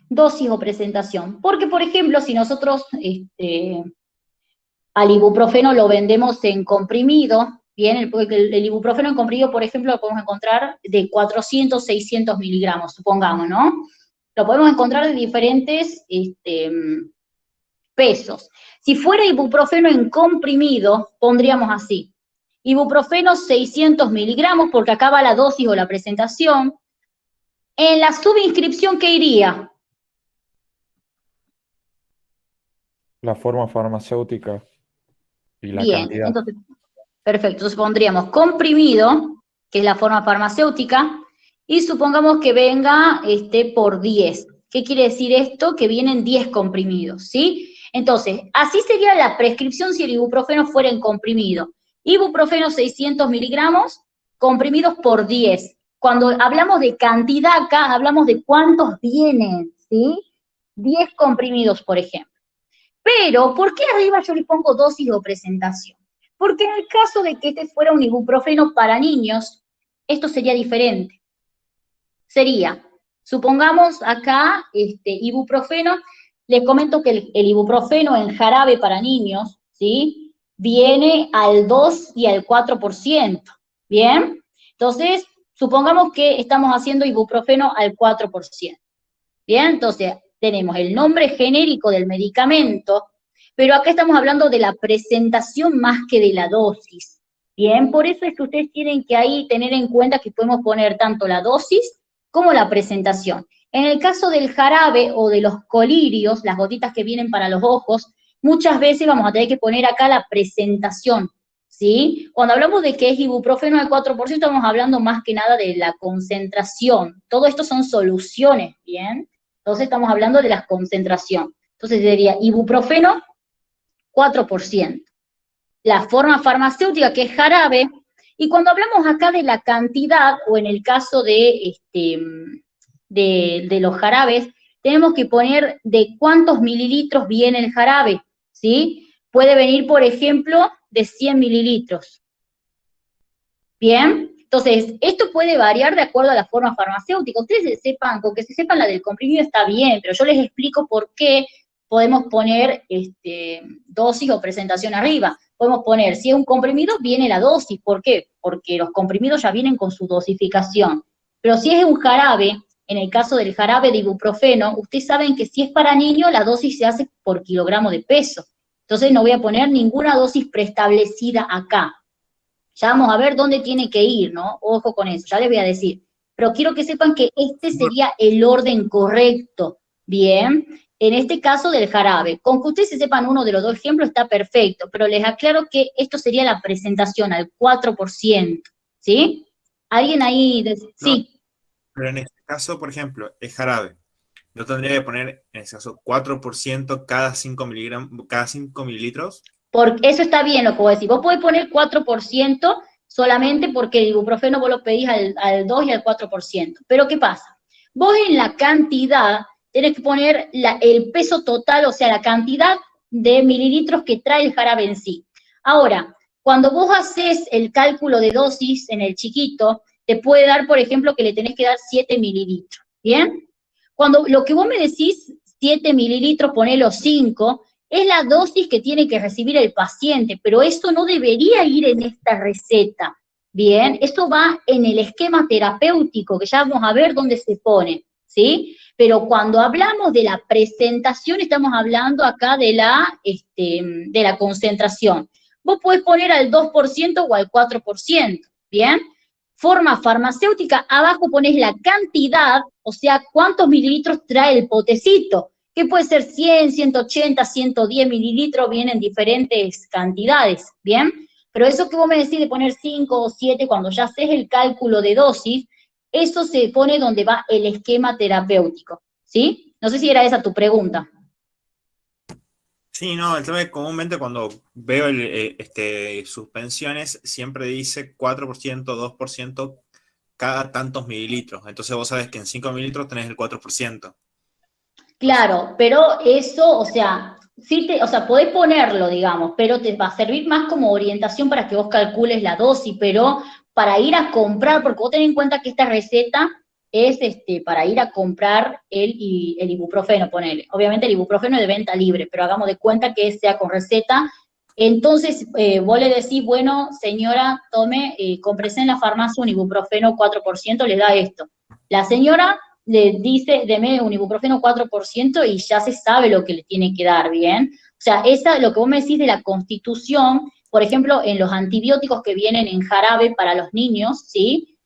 dosis o presentación? Porque, por ejemplo, si nosotros al ibuprofeno lo vendemos en comprimido, bien, el ibuprofeno en comprimido, por ejemplo, lo podemos encontrar de 400, 600 miligramos, supongamos, ¿no? Lo podemos encontrar de diferentes pesos. Si fuera ibuprofeno en comprimido, pondríamos así: ibuprofeno 600 miligramos, porque acá va la dosis o la presentación. En la subinscripción, ¿qué iría? La forma farmacéutica y la Bien, cantidad. entonces, perfecto. Entonces pondríamos comprimido, que es la forma farmacéutica, y supongamos que venga por 10. ¿Qué quiere decir esto? Que vienen 10 comprimidos, ¿sí? Entonces, así sería la prescripción si el ibuprofeno fuera en comprimido. Ibuprofeno 600 miligramos, comprimidos por 10. Cuando hablamos de cantidad acá, hablamos de cuántos vienen, ¿sí? 10 comprimidos, por ejemplo. Pero, ¿por qué arriba yo le pongo dosis o presentación? Porque en el caso de que este fuera un ibuprofeno para niños, esto sería diferente. Sería, supongamos acá, ibuprofeno, les comento que el ibuprofeno en jarabe para niños, ¿sí? Viene al 2 y al 4%, ¿bien? Entonces, supongamos que estamos haciendo ibuprofeno al 4%, ¿bien? Entonces, tenemos el nombre genérico del medicamento, pero acá estamos hablando de la presentación más que de la dosis, ¿bien? Por eso es que ustedes tienen que ahí tener en cuenta que podemos poner tanto la dosis como la presentación. En el caso del jarabe o de los colirios, las gotitas que vienen para los ojos, muchas veces vamos a tener que poner acá la presentación, ¿sí? Cuando hablamos de que es ibuprofeno al 4%, estamos hablando más que nada de la concentración. Todo esto son soluciones, ¿bien? Entonces estamos hablando de la concentración. Entonces sería ibuprofeno 4%. La forma farmacéutica, que es jarabe, y cuando hablamos acá de la cantidad, o en el caso de los jarabes, tenemos que poner de cuántos mililitros viene el jarabe, ¿sí? Puede venir, por ejemplo, de 100 mililitros. ¿Bien? Entonces, esto puede variar de acuerdo a la forma farmacéutica. Ustedes sepan, con que se sepan la del comprimido está bien, pero yo les explico por qué podemos poner dosis o presentación arriba. Podemos poner, si es un comprimido, viene la dosis. ¿Por qué? Porque los comprimidos ya vienen con su dosificación. Pero si es un jarabe, en el caso del jarabe de ibuprofeno, ustedes saben que si es para niños, la dosis se hace por kilogramo de peso. Entonces no voy a poner ninguna dosis preestablecida acá. Ya vamos a ver dónde tiene que ir, ¿no? Ojo con eso, ya les voy a decir. Pero quiero que sepan que este sería el orden correcto, ¿bien? En este caso del jarabe. Con que ustedes se sepan uno de los dos ejemplos está perfecto, pero les aclaro que esto sería la presentación al 4%, ¿sí? ¿Alguien ahí? Sí. Pero en este caso, por ejemplo, es jarabe. Yo tendría que poner, en este caso, 4% cada 5 mililitros. Porque eso está bien lo que vos decís. Vos podés poner 4% solamente porque el ibuprofeno vos lo pedís al 2 y al 4%. Pero ¿qué pasa? Vos en la cantidad tenés que poner el peso total, o sea, la cantidad de mililitros que trae el jarabe en sí. Ahora, cuando vos haces el cálculo de dosis en el chiquito, te puede dar, por ejemplo, que le tenés que dar 7 mililitros, ¿bien? Cuando lo que vos me decís, 7 mililitros, ponelo 5, es la dosis que tiene que recibir el paciente, pero eso no debería ir en esta receta, ¿bien? Esto va en el esquema terapéutico, que ya vamos a ver dónde se pone, ¿sí? Pero cuando hablamos de la presentación, estamos hablando acá de la concentración. Vos podés poner al 2% o al 4%, ¿bien? Forma farmacéutica, abajo pones la cantidad, o sea, cuántos mililitros trae el potecito, que puede ser 100, 180, 110 mililitros, vienen diferentes cantidades, ¿bien? Pero eso que vos me decís de poner 5 o 7, cuando ya haces el cálculo de dosis, eso se pone donde va el esquema terapéutico, ¿sí? No sé si era esa tu pregunta. Sí, no, el tema es que comúnmente cuando veo suspensiones siempre dice 4%, 2% cada tantos mililitros. Entonces vos sabés que en 5 mililitros tenés el 4%. Claro, pero eso, o sea, sí o sea, podés ponerlo, digamos, pero te va a servir más como orientación para que vos calcules la dosis, pero para ir a comprar, porque vos tenés en cuenta que esta receta es para ir a comprar el ibuprofeno, ponele. Obviamente el ibuprofeno es de venta libre, pero hagamos de cuenta que sea con receta. Entonces, vos le decís, bueno, señora, tome, cómprese en la farmacia un ibuprofeno 4%, le da esto. La señora le dice, deme un ibuprofeno 4% y ya se sabe lo que le tiene que dar, ¿bien? O sea, lo que vos me decís de la constitución, por ejemplo, en los antibióticos que vienen en jarabe para los niños, ¿sí?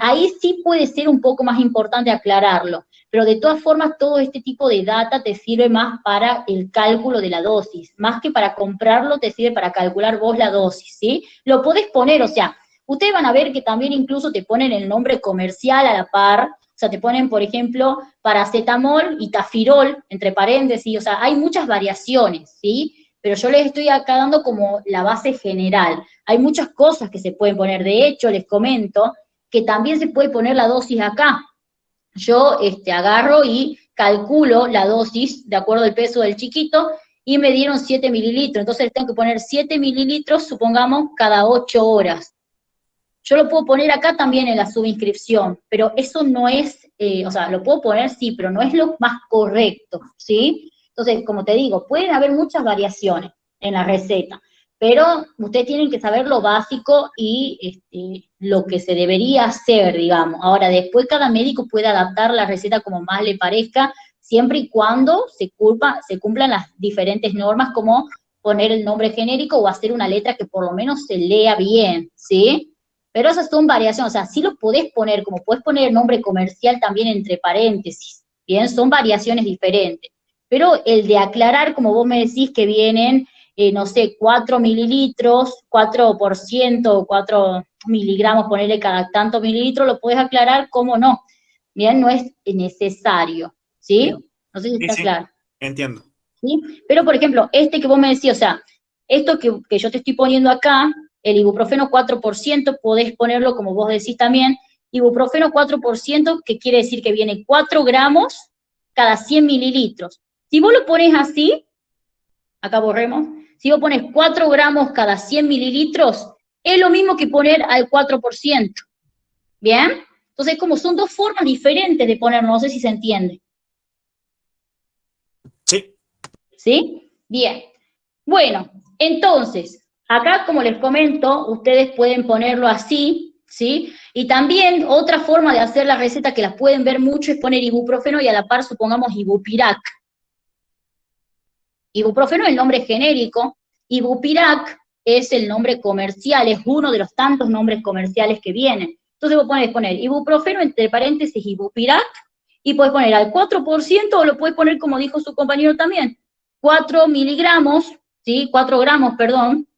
Ahí sí puede ser un poco más importante aclararlo, pero de todas formas todo este tipo de data te sirve más para el cálculo de la dosis, más que para comprarlo te sirve para calcular vos la dosis, ¿sí? Lo podés poner, o sea, ustedes van a ver que también incluso te ponen el nombre comercial a la par, o sea, te ponen, por ejemplo, paracetamol y tafirol, entre paréntesis, o sea, hay muchas variaciones, ¿sí? Pero yo les estoy acá dando como la base general. Hay muchas cosas que se pueden poner, de hecho, les comento que también se puede poner la dosis acá. Yo agarro y calculo la dosis de acuerdo al peso del chiquito y me dieron 7 mililitros, entonces tengo que poner 7 mililitros, supongamos, cada 8 horas. Yo lo puedo poner acá también en la subinscripción, pero eso no es, o sea, lo puedo poner sí, pero no es lo más correcto, ¿sí? Entonces, como te digo, pueden haber muchas variaciones en la receta, pero ustedes tienen que saber lo básico y lo que se debería hacer, digamos. Ahora, después cada médico puede adaptar la receta como más le parezca, siempre y cuando se cumplan las diferentes normas, como poner el nombre genérico o hacer una letra que por lo menos se lea bien, ¿sí? Pero esas son variaciones, o sea, sí lo podés poner, como podés poner el nombre comercial también entre paréntesis, ¿bien? Son variaciones diferentes. Pero el de aclarar, como vos me decís, que vienen, no sé, 4 mililitros, 4%, 4 miligramos, ponerle cada tanto mililitro, lo podés aclarar como no, ¿bien? No es necesario, ¿sí? No sé si está claro. Entiendo. ¿Sí? Pero, por ejemplo, que vos me decís, o sea, esto que yo te estoy poniendo acá, el ibuprofeno 4%, podés ponerlo, como vos decís también, ibuprofeno 4%, que quiere decir que viene 4 gramos cada 100 mililitros. Si vos lo pones así, acá borremos, si vos pones 4 gramos cada 100 mililitros, es lo mismo que poner al 4%. ¿Bien? Entonces, como son dos formas diferentes de ponerlo, no sé si se entiende. Sí. ¿Sí? Bien. Bueno, entonces, acá como les comento, ustedes pueden ponerlo así, ¿sí? Y también otra forma de hacer la receta que las pueden ver mucho es poner ibuprofeno y a la par supongamos ibupirac. Ibuprofeno es el nombre genérico, ibupirac es el nombre comercial, es uno de los tantos nombres comerciales que vienen. Entonces vos podés poner ibuprofeno entre paréntesis ibupirac y podés poner al 4% o lo podés poner como dijo su compañero también, 4 miligramos, ¿sí? 4 gramos, perdón,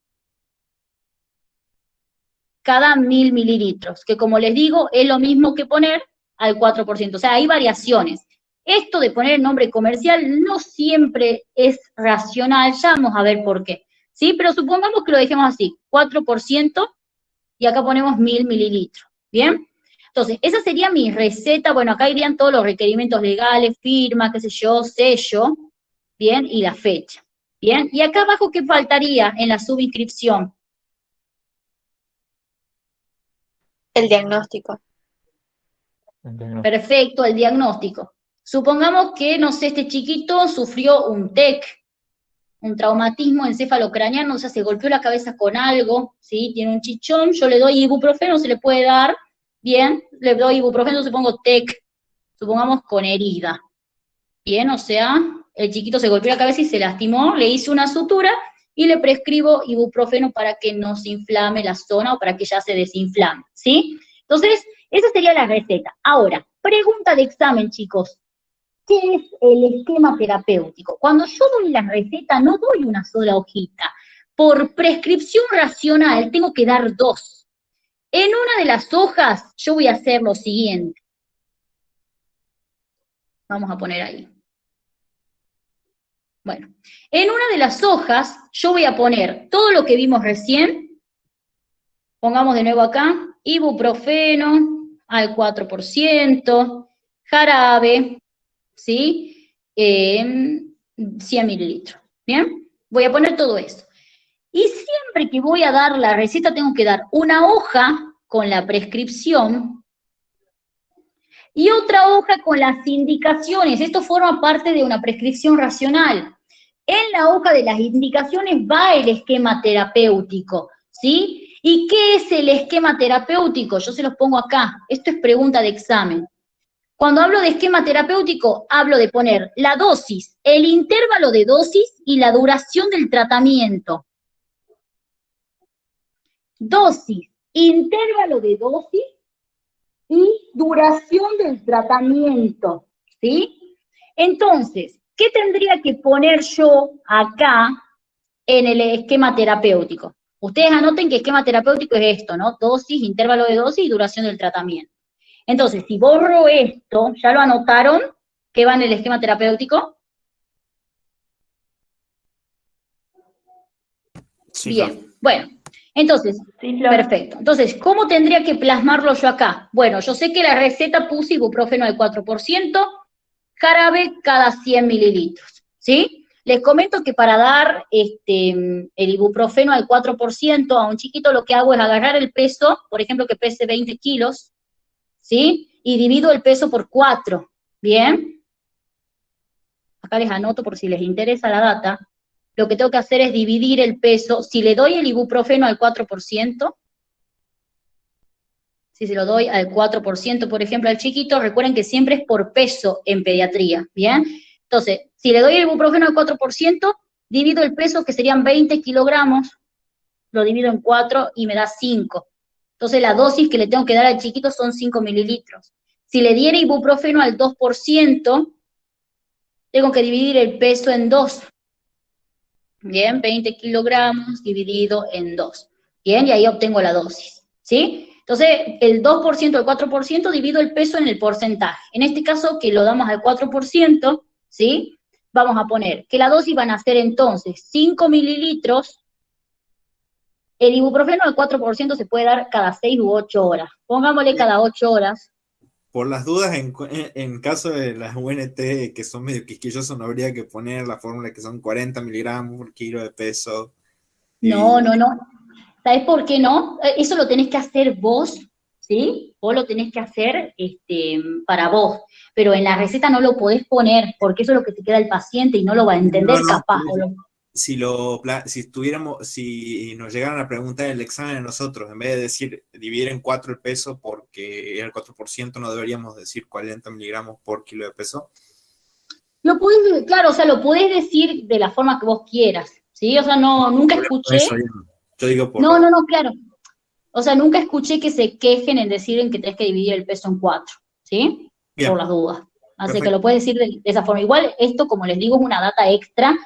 cada 1000 mililitros, que como les digo, es lo mismo que poner al 4%. O sea, hay variaciones. Esto de poner el nombre comercial no siempre es racional, ya vamos a ver por qué. ¿Sí? Pero supongamos que lo dejemos así, 4%, y acá ponemos 1000 mililitros. ¿Bien? Entonces, esa sería mi receta. Bueno, acá irían todos los requerimientos legales, firma, qué sé yo, sello, ¿bien? Y la fecha. ¿Bien? Y acá abajo, ¿qué faltaría en la subinscripción? El diagnóstico. Perfecto, el diagnóstico. Supongamos que, no sé, este chiquito sufrió un TEC, un traumatismo encefalocraneano, o sea, se golpeó la cabeza con algo, ¿sí? Tiene un chichón, yo le doy ibuprofeno, se le puede dar, bien, le doy ibuprofeno, supongo TEC, supongamos con herida. Bien, o sea, el chiquito se golpeó la cabeza y se lastimó, le hice una sutura y le prescribo ibuprofeno para que no se inflame la zona o para que ya se desinflame, ¿sí? Entonces, esa sería la receta. Ahora, pregunta de examen, chicos. ¿Qué es el esquema terapéutico? Cuando yo doy la receta, no doy una sola hojita. Por prescripción racional, tengo que dar 2. En una de las hojas, yo voy a hacer lo siguiente. Vamos a poner ahí. Bueno, en una de las hojas, yo voy a poner todo lo que vimos recién. Pongamos de nuevo acá, ibuprofeno al 4%, jarabe, ¿sí? 100 mililitros. ¿Bien? Voy a poner todo esto. Y siempre que voy a dar la receta tengo que dar una hoja con la prescripción y otra hoja con las indicaciones. Esto forma parte de una prescripción racional. En la hoja de las indicaciones va el esquema terapéutico, ¿sí? ¿Y qué es el esquema terapéutico? Yo se los pongo acá. Esto es pregunta de examen. Cuando hablo de esquema terapéutico, hablo de poner la dosis, el intervalo de dosis y la duración del tratamiento. Dosis, intervalo de dosis y duración del tratamiento, ¿sí? Entonces, ¿qué tendría que poner yo acá en el esquema terapéutico? Ustedes anoten que esquema terapéutico es esto, ¿no? Dosis, intervalo de dosis y duración del tratamiento. Entonces, si borro esto, ¿ya lo anotaron? ¿Qué va en el esquema terapéutico? Sí, Bien, Flor. bueno, entonces, Sí, Flor. perfecto. Entonces, ¿cómo tendría que plasmarlo yo acá? Bueno, yo sé que la receta puse ibuprofeno al 4%, jarabe cada 100 mililitros, ¿sí? Les comento que para dar el ibuprofeno al 4% a un chiquito lo que hago es agarrar el peso, por ejemplo, que pese 20 kilos, ¿sí? Y divido el peso por 4, ¿bien? Acá les anoto por si les interesa la data. Lo que tengo que hacer es dividir el peso. Si le doy el ibuprofeno al 4%, si se lo doy al 4%, por ejemplo, al chiquito, recuerden que siempre es por peso en pediatría, ¿bien? Entonces, si le doy el ibuprofeno al 4%, divido el peso, que serían 20 kilogramos, lo divido en 4 y me da 5. Entonces, la dosis que le tengo que dar al chiquito son 5 mililitros. Si le diera ibuprofeno al 2%, tengo que dividir el peso en 2. Bien, 20 kilogramos dividido en 2. Bien, y ahí obtengo la dosis, ¿sí? Entonces, el 2%, el 4% divido el peso en el porcentaje. En este caso, que lo damos al 4%, ¿sí? Vamos a poner que la dosis van a ser entonces 5 mililitros. El ibuprofeno al 4% se puede dar cada 6 u 8 horas. Pongámosle cada 8 horas. Por las dudas, en caso de las UNT que son medio quisquillosos, no habría que poner la fórmula que son 40 miligramos por kilo de peso. No, no, no. ¿Sabés por qué no? Eso lo tenés que hacer vos, ¿sí? Vos lo tenés que hacer para vos. Pero en la receta no lo podés poner, porque eso es lo que te queda el paciente y no lo va a entender No, capaz. si nos llegaran a preguntar el examen a nosotros, en vez de decir dividir en 4 el peso porque era el 4%, no deberíamos decir 40 miligramos por kilo de peso. Lo podés, claro, o sea, lo podés decir de la forma que vos quieras, ¿sí? O sea, no, nunca escuché. Yo digo por No, claro. O sea, nunca escuché que se quejen en decir en que tenés que dividir el peso en 4, ¿sí? Bien. Por las dudas. Así Perfecto. que lo puedes decir de esa forma. Igual esto, como les digo, es una data extra.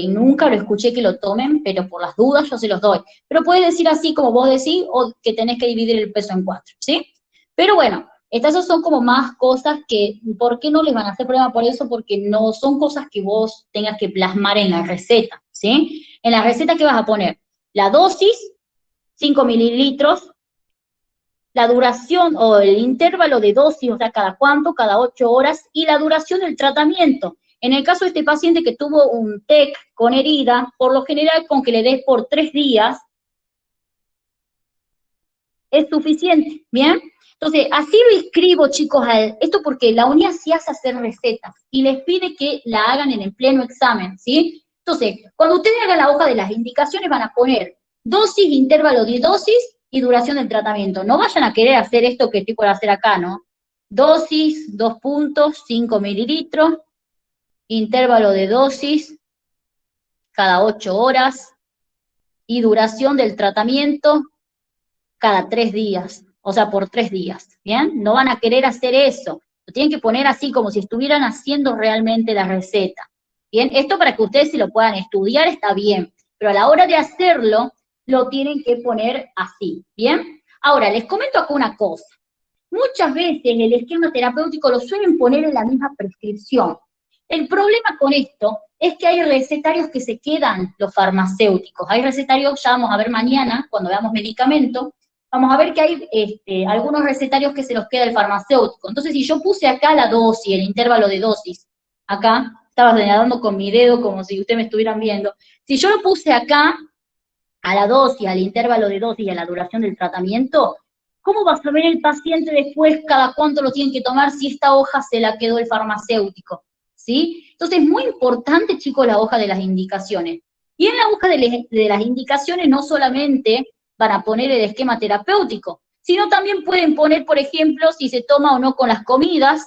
Nunca lo escuché que lo tomen, pero por las dudas yo se los doy. Pero puedes decir así como vos decís, o que tenés que dividir el peso en 4, ¿sí? Pero bueno, estas son como más cosas que, ¿por qué no les van a hacer problema por eso? Porque no son cosas que vos tengas que plasmar en la receta, ¿sí? En la receta, ¿qué vas a poner? La dosis, 5 mililitros, la duración o el intervalo de dosis, o sea, cada cuánto, cada 8 horas, y la duración del tratamiento. En el caso de este paciente que tuvo un TEC con herida, por lo general con que le des por 3 días, es suficiente, ¿bien? Entonces, así lo escribo, chicos, esto porque la UNIA sí hace hacer recetas y les pide que la hagan en el pleno examen, ¿sí? Entonces, cuando ustedes hagan la hoja de las indicaciones van a poner dosis, intervalo de dosis y duración del tratamiento. No vayan a querer hacer esto que estoy por hacer acá, ¿no? Dosis, 2 puntos, 5 mililitros, intervalo de dosis, cada 8 horas, y duración del tratamiento, cada 3 días, o sea, por 3 días, ¿bien? No van a querer hacer eso, lo tienen que poner así, como si estuvieran haciendo realmente la receta, ¿bien? Esto para que ustedes si lo puedan estudiar está bien, pero a la hora de hacerlo, lo tienen que poner así, ¿bien? Ahora, les comento acá una cosa. Muchas veces el esquema terapéutico lo suelen poner en la misma prescripción. El problema con esto es que hay recetarios que se quedan, los farmacéuticos. Hay recetarios, ya vamos a ver mañana, cuando veamos medicamentos, vamos a ver que hay algunos recetarios que se los queda el farmacéutico. Entonces, si yo puse acá la dosis, el intervalo de dosis, acá, estaba señalando con mi dedo como si ustedes me estuvieran viendo. Si yo lo puse acá, a la dosis, al intervalo de dosis y a la duración del tratamiento, ¿cómo va a saber el paciente después cada cuánto lo tiene que tomar si esta hoja se la quedó el farmacéutico? ¿Sí? Entonces, es muy importante, chicos, la hoja de las indicaciones. Y en la hoja de las indicaciones no solamente van a poner el esquema terapéutico, sino también pueden poner, por ejemplo, si se toma o no con las comidas,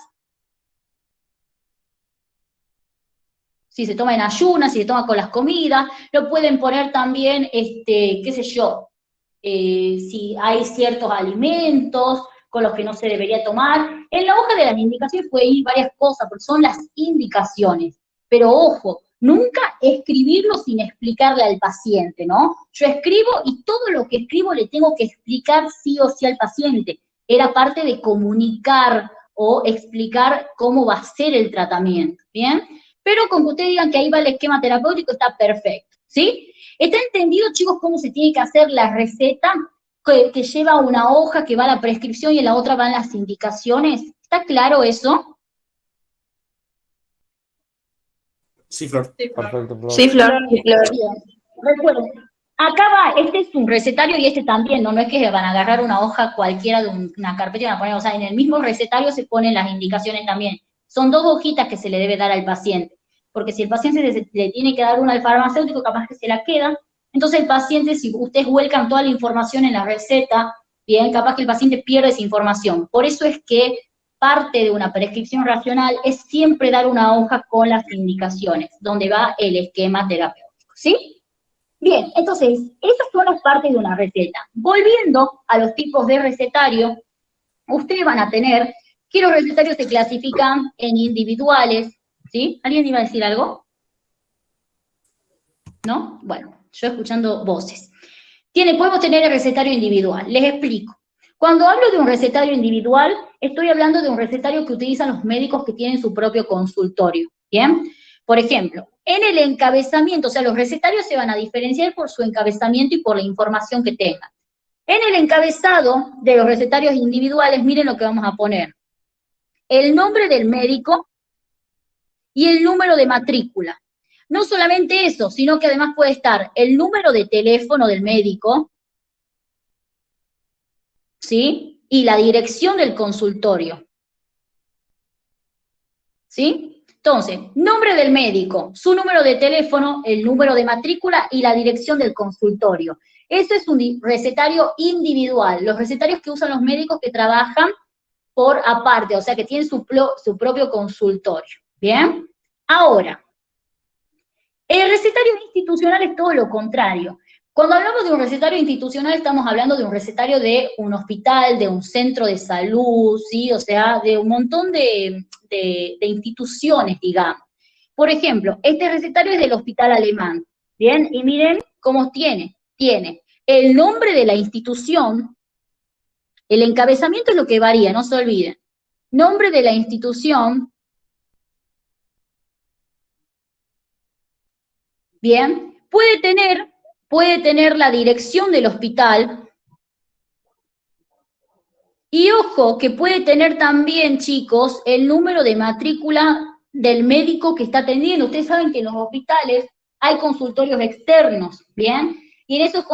si se toma en ayunas, si se toma con las comidas, lo pueden poner también, qué sé yo, si hay ciertos alimentos con los que no se debería tomar. En la hoja de las indicaciones puede ir varias cosas, porque son las indicaciones. Pero ojo, nunca escribirlo sin explicarle al paciente, ¿no? Yo escribo y todo lo que escribo le tengo que explicar sí o sí al paciente. Era parte de comunicar o explicar cómo va a ser el tratamiento, ¿bien? Pero con que ustedes digan que ahí va el esquema terapéutico, está perfecto, ¿sí? ¿Está entendido, chicos, cómo se tiene que hacer la receta que lleva una hoja que va a la prescripción y en la otra van las indicaciones? ¿Está claro eso? Sí, Flor. Perfecto, Flor. Sí, Flor. Bien. Recuerden, acá va, este es un recetario y este también, no es que van a agarrar una hoja cualquiera de una carpeta y van a poner, o sea, en el mismo recetario se ponen las indicaciones también. Son 2 hojitas que se le debe dar al paciente, porque si el paciente le tiene que dar una al farmacéutico, capaz que se la queda. Entonces el paciente, si ustedes vuelcan toda la información en la receta, bien, capaz que el paciente pierde esa información. Por eso es que parte de una prescripción racional es siempre dar una hoja con las indicaciones, donde va el esquema terapéutico, ¿sí? Bien, entonces, esas son las partes de una receta. Volviendo a los tipos de recetario, ustedes van a tener que los recetarios se clasifican en individuales, ¿sí? ¿Alguien iba a decir algo? ¿No? Bueno, yo escuchando voces. Podemos tener el recetario individual, les explico. Cuando hablo de un recetario individual, estoy hablando de un recetario que utilizan los médicos que tienen su propio consultorio, ¿bien? Por ejemplo, en el encabezamiento, o sea, los recetarios se van a diferenciar por su encabezamiento y por la información que tengan. En el encabezado de los recetarios individuales, miren lo que vamos a poner. El nombre del médico y el número de matrícula. No solamente eso, sino que además puede estar el número de teléfono del médico, ¿sí? Y la dirección del consultorio, ¿sí? Entonces, nombre del médico, su número de teléfono, el número de matrícula y la dirección del consultorio. Eso es un recetario individual, los recetarios que usan los médicos que trabajan por aparte, o sea, que tienen su propio consultorio, ¿bien? Ahora, el recetario institucional es todo lo contrario. Cuando hablamos de un recetario institucional, estamos hablando de un recetario de un hospital, de un centro de salud, ¿sí? O sea, de un montón de instituciones, digamos. Por ejemplo, este recetario es del Hospital Alemán, ¿bien? Y miren cómo tiene el nombre de la institución, el encabezamiento es lo que varía, no se olviden. Nombre de la institución, bien, puede tener la dirección del hospital, y ojo, que puede tener también, chicos, el número de matrícula del médico que está atendiendo. Ustedes saben que en los hospitales hay consultorios externos, ¿bien? Y en esos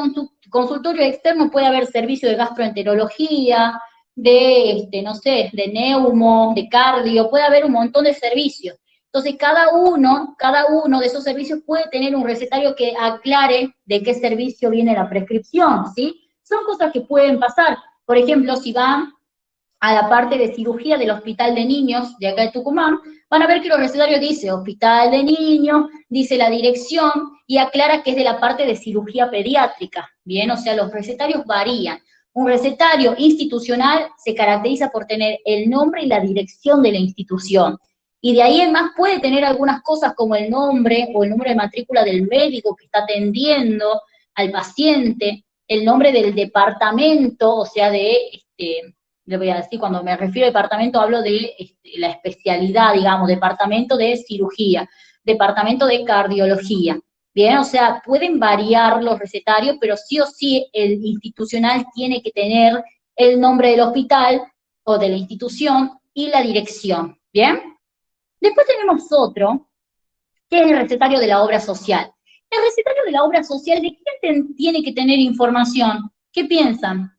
consultorios externos puede haber servicio de gastroenterología, no sé, de neumo, de cardio, puede haber un montón de servicios. Entonces, cada uno de esos servicios puede tener un recetario que aclare de qué servicio viene la prescripción, ¿sí? Son cosas que pueden pasar. Por ejemplo, si van a la parte de cirugía del Hospital de Niños de acá de Tucumán, van a ver que los recetarios dice Hospital de Niños, dice la dirección y aclara que es de la parte de cirugía pediátrica, ¿bien? O sea, los recetarios varían. Un recetario institucional se caracteriza por tener el nombre y la dirección de la institución. Y de ahí en más puede tener algunas cosas como el nombre o el número de matrícula del médico que está atendiendo al paciente, el nombre del departamento, o sea, le voy a decir, cuando me refiero a departamento hablo de la especialidad, digamos, departamento de cirugía, departamento de cardiología, ¿bien? O sea, pueden variar los recetarios, pero sí o sí el institucional tiene que tener el nombre del hospital o de la institución y la dirección, ¿bien? Después tenemos otro, ¿Qué es el recetario de la obra social? El recetario de la obra social, ¿de quién tiene que tener información? ¿Qué piensan?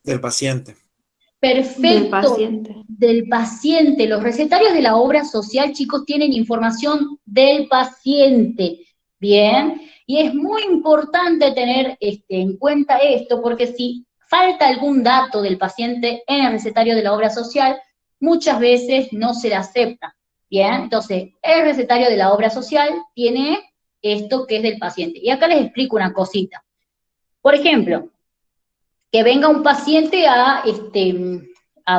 Del paciente. Perfecto. Del paciente. Del paciente. Los recetarios de la obra social, chicos, tienen información del paciente. Bien. Y es muy importante tener en cuenta esto, porque si falta algún dato del paciente en el recetario de la obra social, muchas veces no se le acepta. Bien. Entonces, el recetario de la obra social tiene esto que es del paciente. Y acá les explico una cosita. Por ejemplo, que venga un paciente a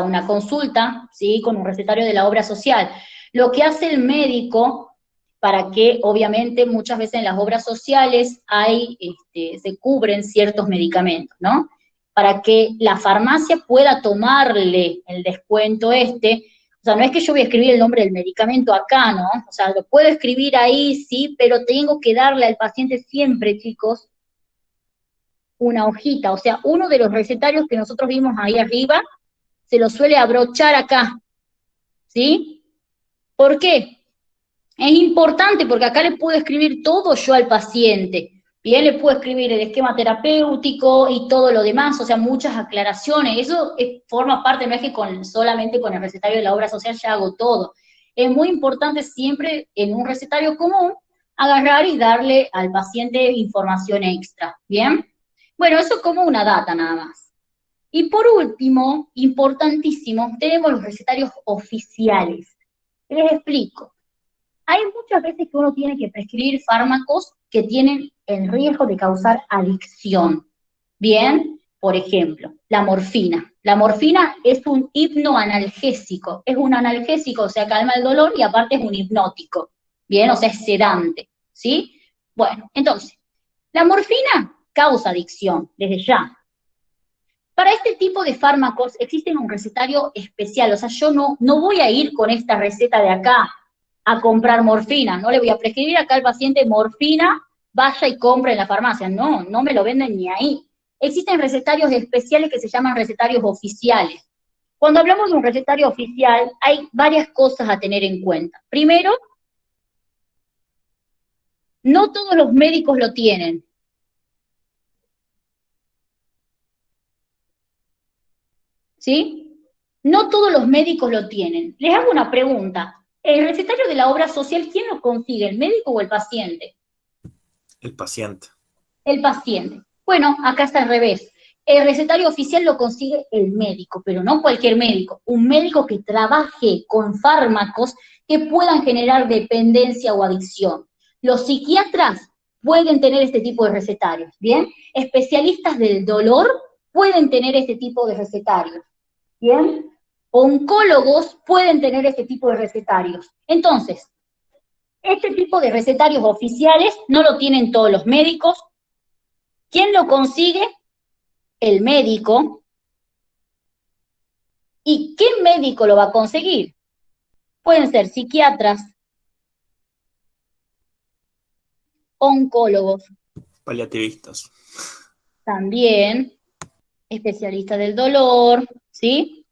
una consulta, ¿sí? Con un recetario de la obra social. Lo que hace el médico, para que obviamente muchas veces en las obras sociales se cubren ciertos medicamentos, ¿no? Para que la farmacia pueda tomarle el descuento o sea, no es que yo voy a escribir el nombre del medicamento acá, ¿no? O sea, lo puedo escribir ahí, sí, pero tengo que darle al paciente siempre, chicos, una hojita, o sea, uno de los recetarios que nosotros vimos ahí arriba, se lo suele abrochar acá, ¿sí? ¿Por qué? Es importante porque acá le puedo escribir todo yo al paciente, bien, le puedo escribir el esquema terapéutico y todo lo demás, o sea, muchas aclaraciones, eso forma parte, no es que solamente con el recetario de la obra social ya hago todo, es muy importante siempre en un recetario común agarrar y darle al paciente información extra, ¿bien? Bueno, eso como una data nada más. Y por último, importantísimo, tenemos los recetarios oficiales. Les explico. Hay muchas veces que uno tiene que prescribir fármacos que tienen el riesgo de causar adicción. Bien, por ejemplo, la morfina. La morfina es un hipnoanalgésico. Es un analgésico, o sea, calma el dolor y aparte es un hipnótico. Bien, o sea, es sedante. ¿Sí? Bueno, entonces, la morfina causa adicción, desde ya. Para este tipo de fármacos existe un recetario especial, o sea, yo no voy a ir con esta receta de acá a comprar morfina, no le voy a prescribir acá al paciente morfina, vaya y compre en la farmacia, no me lo venden ni ahí. Existen recetarios especiales que se llaman recetarios oficiales. Cuando hablamos de un recetario oficial, hay varias cosas a tener en cuenta. Primero, no todos los médicos lo tienen. ¿Sí? No todos los médicos lo tienen. Les hago una pregunta. ¿El recetario de la obra social, quién lo consigue, el médico o el paciente? El paciente. El paciente. Bueno, acá está al revés. El recetario oficial lo consigue el médico, pero no cualquier médico. Un médico que trabaje con fármacos que puedan generar dependencia o adicción. Los psiquiatras pueden tener este tipo de recetarios, ¿bien? Especialistas del dolor pueden tener este tipo de recetarios. ¿Bien? Oncólogos pueden tener este tipo de recetarios. Entonces, este tipo de recetarios oficiales no lo tienen todos los médicos. ¿Quién lo consigue? El médico. ¿Y qué médico lo va a conseguir? Pueden ser psiquiatras, oncólogos, Paliativistas. también, especialistas del dolor, ¿sí?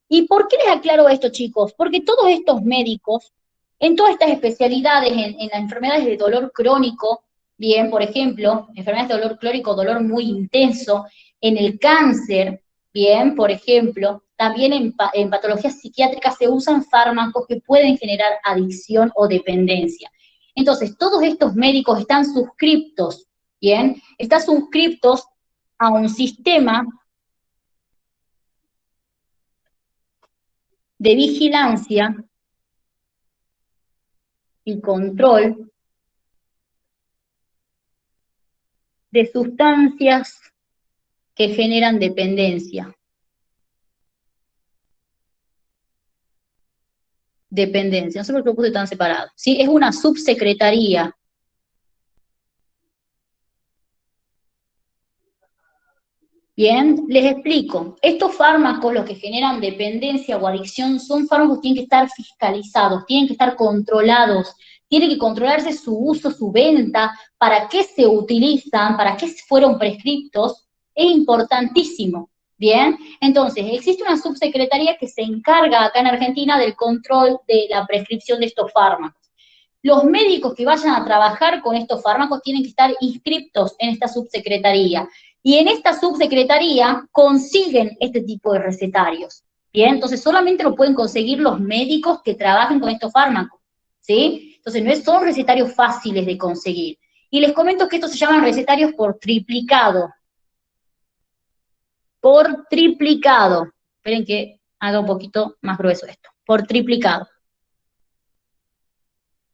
¿Y por qué les aclaro esto, chicos? Porque todos estos médicos, en todas estas especialidades, en las enfermedades de dolor crónico, bien, por ejemplo, enfermedades de dolor crónico, dolor muy intenso, en el cáncer, bien, por ejemplo, también en patologías psiquiátricas se usan fármacos que pueden generar adicción o dependencia. Entonces, todos estos médicos están suscriptos, bien, están suscriptos a un sistema de vigilancia y control de sustancias que generan dependencia. Dependencia, no sé por qué lo puse tan separado. ¿Sí? Es una subsecretaría. Bien, les explico. Estos fármacos, los que generan dependencia o adicción, son fármacos que tienen que estar fiscalizados, tienen que estar controlados, tiene que controlarse su uso, su venta, para qué se utilizan, para qué fueron prescriptos, es importantísimo. Bien, entonces existe una subsecretaría que se encarga acá en Argentina del control de la prescripción de estos fármacos. los médicos que vayan a trabajar con estos fármacos tienen que estar inscriptos en esta subsecretaría. Y en esta subsecretaría consiguen este tipo de recetarios. Bien, entonces solamente lo pueden conseguir los médicos que trabajen con estos fármacos, ¿sí? Entonces no son recetarios fáciles de conseguir. Y les comento que estos se llaman recetarios por triplicado. Por triplicado. Esperen que haga un poquito más grueso esto. Por triplicado.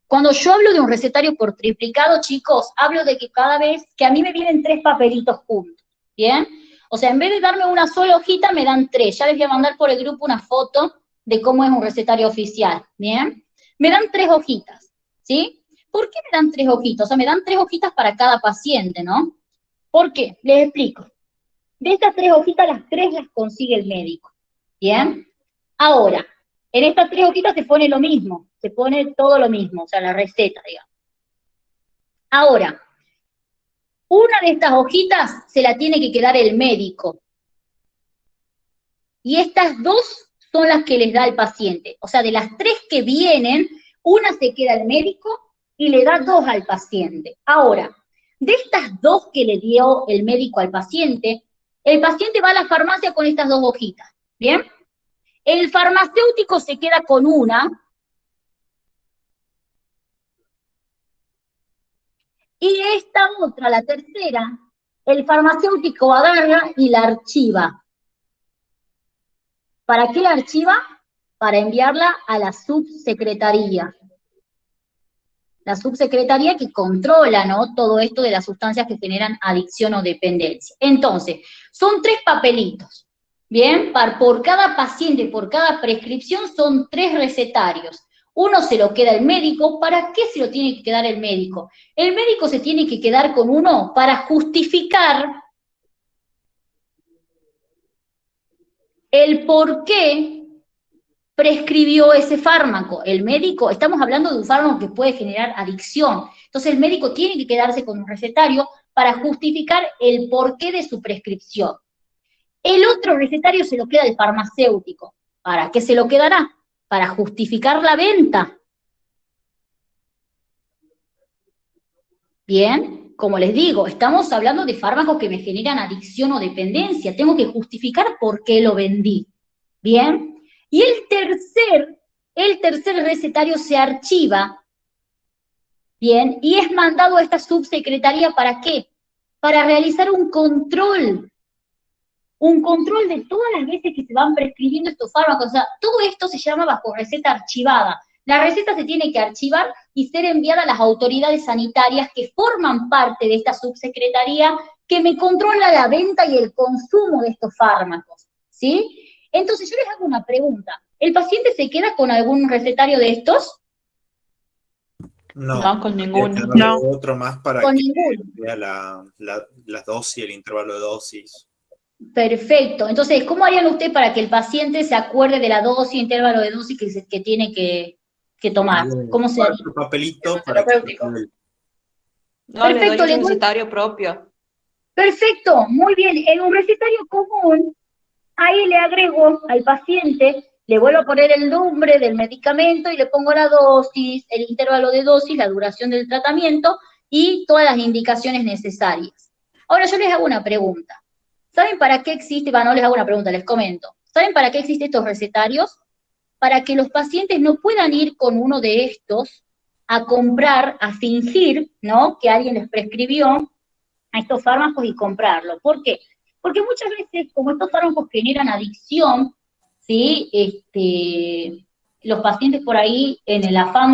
Cuando yo hablo de un recetario por triplicado, chicos, hablo de que cada vez que a mí me vienen 3 papelitos juntos, ¿bien? O sea, en vez de darme una sola hojita, me dan 3. Ya les voy a mandar por el grupo una foto de cómo es un recetario oficial, ¿bien? Me dan 3 hojitas, ¿sí? ¿Por qué me dan 3 hojitas? O sea, me dan 3 hojitas para cada paciente, ¿no? ¿Por qué? Les explico. De estas 3 hojitas, las 3 las consigue el médico, ¿bien? Ahora, en estas 3 hojitas se pone lo mismo, se pone todo lo mismo, o sea, la receta, digamos. Ahora, una de estas hojitas se la tiene que quedar el médico. Y estas 2 son las que les da el paciente. O sea, de las 3 que vienen, una se queda el médico y le da 2 al paciente. Ahora, de estas 2 que le dio el médico al paciente, el paciente va a la farmacia con estas 2 hojitas, ¿bien? El farmacéutico se queda con una, y esta otra, la tercera, el farmacéutico agarra y la archiva. ¿Para qué la archiva? Para enviarla a la subsecretaría. La subsecretaría que controla, ¿no?, todo esto de las sustancias que generan adicción o dependencia. Entonces, son 3 papelitos, ¿bien? Por cada paciente, por cada prescripción, son 3 recetarios. Uno se lo queda el médico. ¿Para qué se lo tiene que quedar el médico? El médico se tiene que quedar con uno para justificar el por qué prescribió ese fármaco. El médico, estamos hablando de un fármaco que puede generar adicción, entonces el médico tiene que quedarse con un recetario para justificar el porqué de su prescripción. El otro recetario se lo queda el farmacéutico. ¿Para qué se lo quedará? Para justificar la venta. Bien, como les digo, estamos hablando de fármacos que me generan adicción o dependencia. Tengo que justificar por qué lo vendí. Bien, y el tercer recetario se archiva, bien, y es mandado a esta subsecretaría. ¿Para qué? Para realizar un control de todas las veces que se van prescribiendo estos fármacos. O sea, todo esto se llama bajo receta archivada. La receta se tiene que archivar y ser enviada a las autoridades sanitarias que forman parte de esta subsecretaría que me controla la venta y el consumo de estos fármacos, ¿sí? Entonces yo les hago una pregunta. ¿El paciente se queda con algún recetario de estos? No, con ninguno. No. Otro más para con que ninguno. vea la dosis, el intervalo de dosis. Perfecto. Entonces, ¿cómo harían ustedes para que el paciente se acuerde de la dosis, intervalo de dosis que tiene que tomar? ¿Cómo se haría? Un papelito El para terapéutico. que... No, le Perfecto, doy un recetario propio. Perfecto, muy bien. En un recetario común, ahí le agrego al paciente, le vuelvo a poner el nombre del medicamento y le pongo la dosis, el intervalo de dosis, la duración del tratamiento y todas las indicaciones necesarias. Ahora yo les hago una pregunta. ¿Saben para qué existe? Bueno, no les hago una pregunta, les comento. ¿Saben para qué existen estos recetarios? Para que los pacientes no puedan ir con uno de estos a comprar, a fingir, ¿no?, que alguien les prescribió a estos fármacos y comprarlo. ¿Por qué? Porque muchas veces, como estos fármacos generan adicción, ¿sí?, los pacientes por ahí, en el afán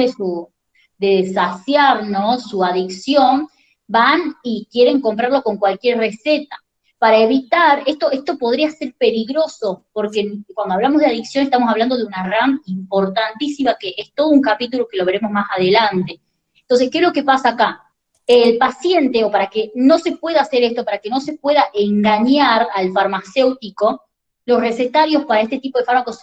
de saciar, ¿no?, su adicción, van y quieren comprarlo con cualquier receta. Para evitar, esto podría ser peligroso, porque cuando hablamos de adicción estamos hablando de una RAM importantísima, que es todo un capítulo que lo veremos más adelante. Entonces, ¿qué es lo que pasa acá? El paciente, o para que no se pueda hacer esto, para que no se pueda engañar al farmacéutico, los recetarios para este tipo de fármacos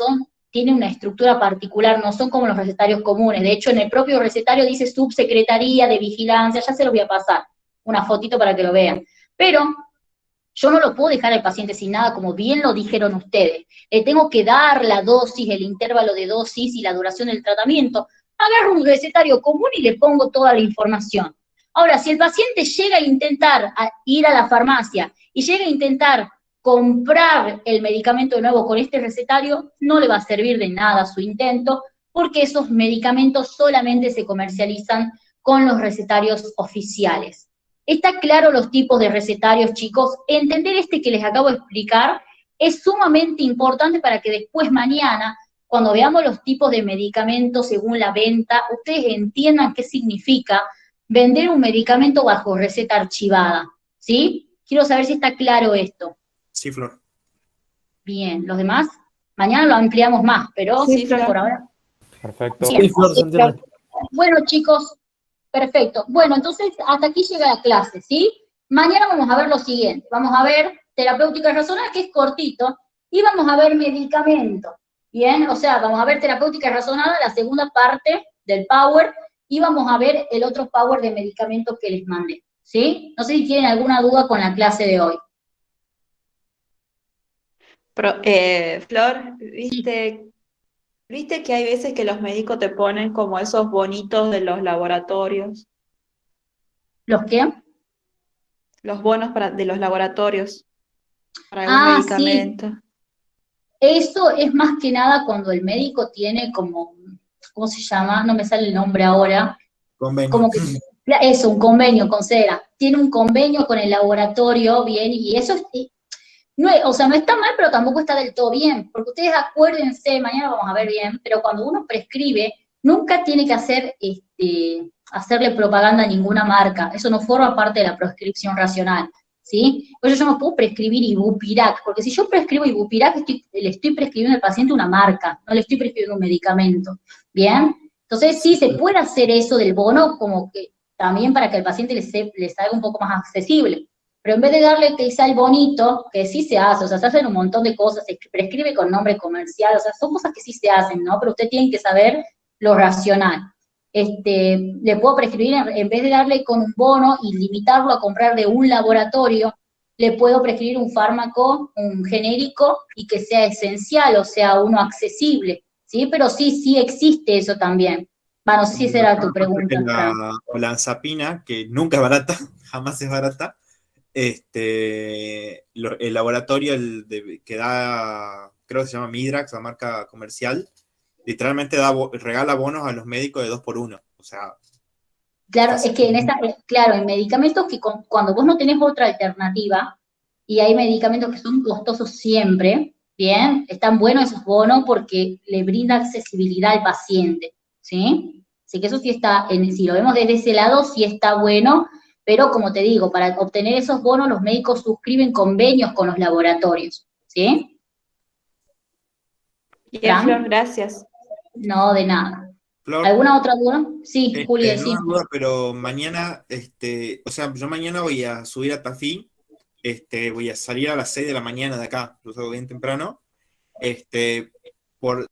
tienen una estructura particular, no son como los recetarios comunes. De hecho, en el propio recetario dice subsecretaría de vigilancia, ya se los voy a pasar una fotito para que lo vean. Pero yo no lo puedo dejar al paciente sin nada, como bien lo dijeron ustedes. Le tengo que dar la dosis, el intervalo de dosis y la duración del tratamiento, agarro un recetario común y le pongo toda la información. Ahora, si el paciente llega a intentar ir a la farmacia y llega a intentar comprar el medicamento de nuevo con este recetario, no le va a servir de nada su intento, porque esos medicamentos solamente se comercializan con los recetarios oficiales. ¿Está claro los tipos de recetarios, chicos? Entender este que les acabo de explicar es sumamente importante para que después mañana, cuando veamos los tipos de medicamentos según la venta, ustedes entiendan qué significa vender un medicamento bajo receta archivada, ¿sí? Quiero saber si está claro esto. Sí, Flor. Bien, ¿los demás? Mañana lo ampliamos más, pero Sí, Flor. por ahora. Perfecto. Bien. Sí, Flor, se entiende. Bueno, chicos, perfecto. Bueno, entonces hasta aquí llega la clase, ¿sí? Mañana vamos a ver lo siguiente. Vamos a ver terapéutica razonada, que es cortito, y vamos a ver medicamento. Bien, o sea, vamos a ver terapéutica razonada, la segunda parte del Power, y vamos a ver el otro Power de medicamentos que les mandé, ¿sí? No sé si tienen alguna duda con la clase de hoy. Flor, ¿viste que hay veces que los médicos te ponen como esos bonitos de los laboratorios? ¿Los qué? Los bonos de los laboratorios para algún Ah, sí. medicamento. Eso es más que nada cuando el médico tiene como, ¿cómo se llama? No me sale el nombre ahora. Convenio. Como que, eso, un convenio con CERA. Tiene un convenio con el laboratorio, bien, y eso no, o sea, no está mal, pero tampoco está del todo bien, porque ustedes acuérdense, mañana vamos a ver bien, pero cuando uno prescribe, nunca tiene que hacerle propaganda a ninguna marca, eso no forma parte de la prescripción racional, ¿sí? Por eso yo no puedo prescribir Ibupirac, porque si yo prescribo Ibupirac, le estoy prescribiendo al paciente una marca, no le estoy prescribiendo un medicamento, ¿bien? Entonces sí, se puede hacer eso del bono, como que también para que al paciente le salga un poco más accesible. Pero en vez de darle que sea el bonito, que sí se hace, o sea, se hacen un montón de cosas, se prescribe con nombre comercial, o sea, son cosas que sí se hacen, ¿no? Pero usted tiene que saber lo racional. Le puedo prescribir, en vez de darle con un bono y limitarlo a comprar de un laboratorio, le puedo prescribir un fármaco, un genérico, y que sea esencial, o sea, uno accesible, ¿sí? Pero sí existe eso también. Bueno, no sé si esa era tu pregunta. O la Anzapina, que nunca es barata, jamás es barata. El laboratorio que da, creo que se llama Midrax, la marca comercial, literalmente regala bonos a los médicos de 2x1. O sea. Claro, es que en medicamentos que cuando vos no tenés otra alternativa, y hay medicamentos que son costosos siempre, bien, están buenos esos bonos porque le brinda accesibilidad al paciente, ¿sí? Así que eso sí está, si lo vemos desde ese lado, sí está bueno, pero como te digo, para obtener esos bonos los médicos suscriben convenios con los laboratorios, ¿sí? Bien, Flor, gracias. No, de nada. Flor, ¿Alguna otra duda? Sí, Juli, no sí. me duda, pero mañana, o sea, yo mañana voy a subir a Tafí, voy a salir a las 6 de la mañana de acá, lo hago bien temprano, por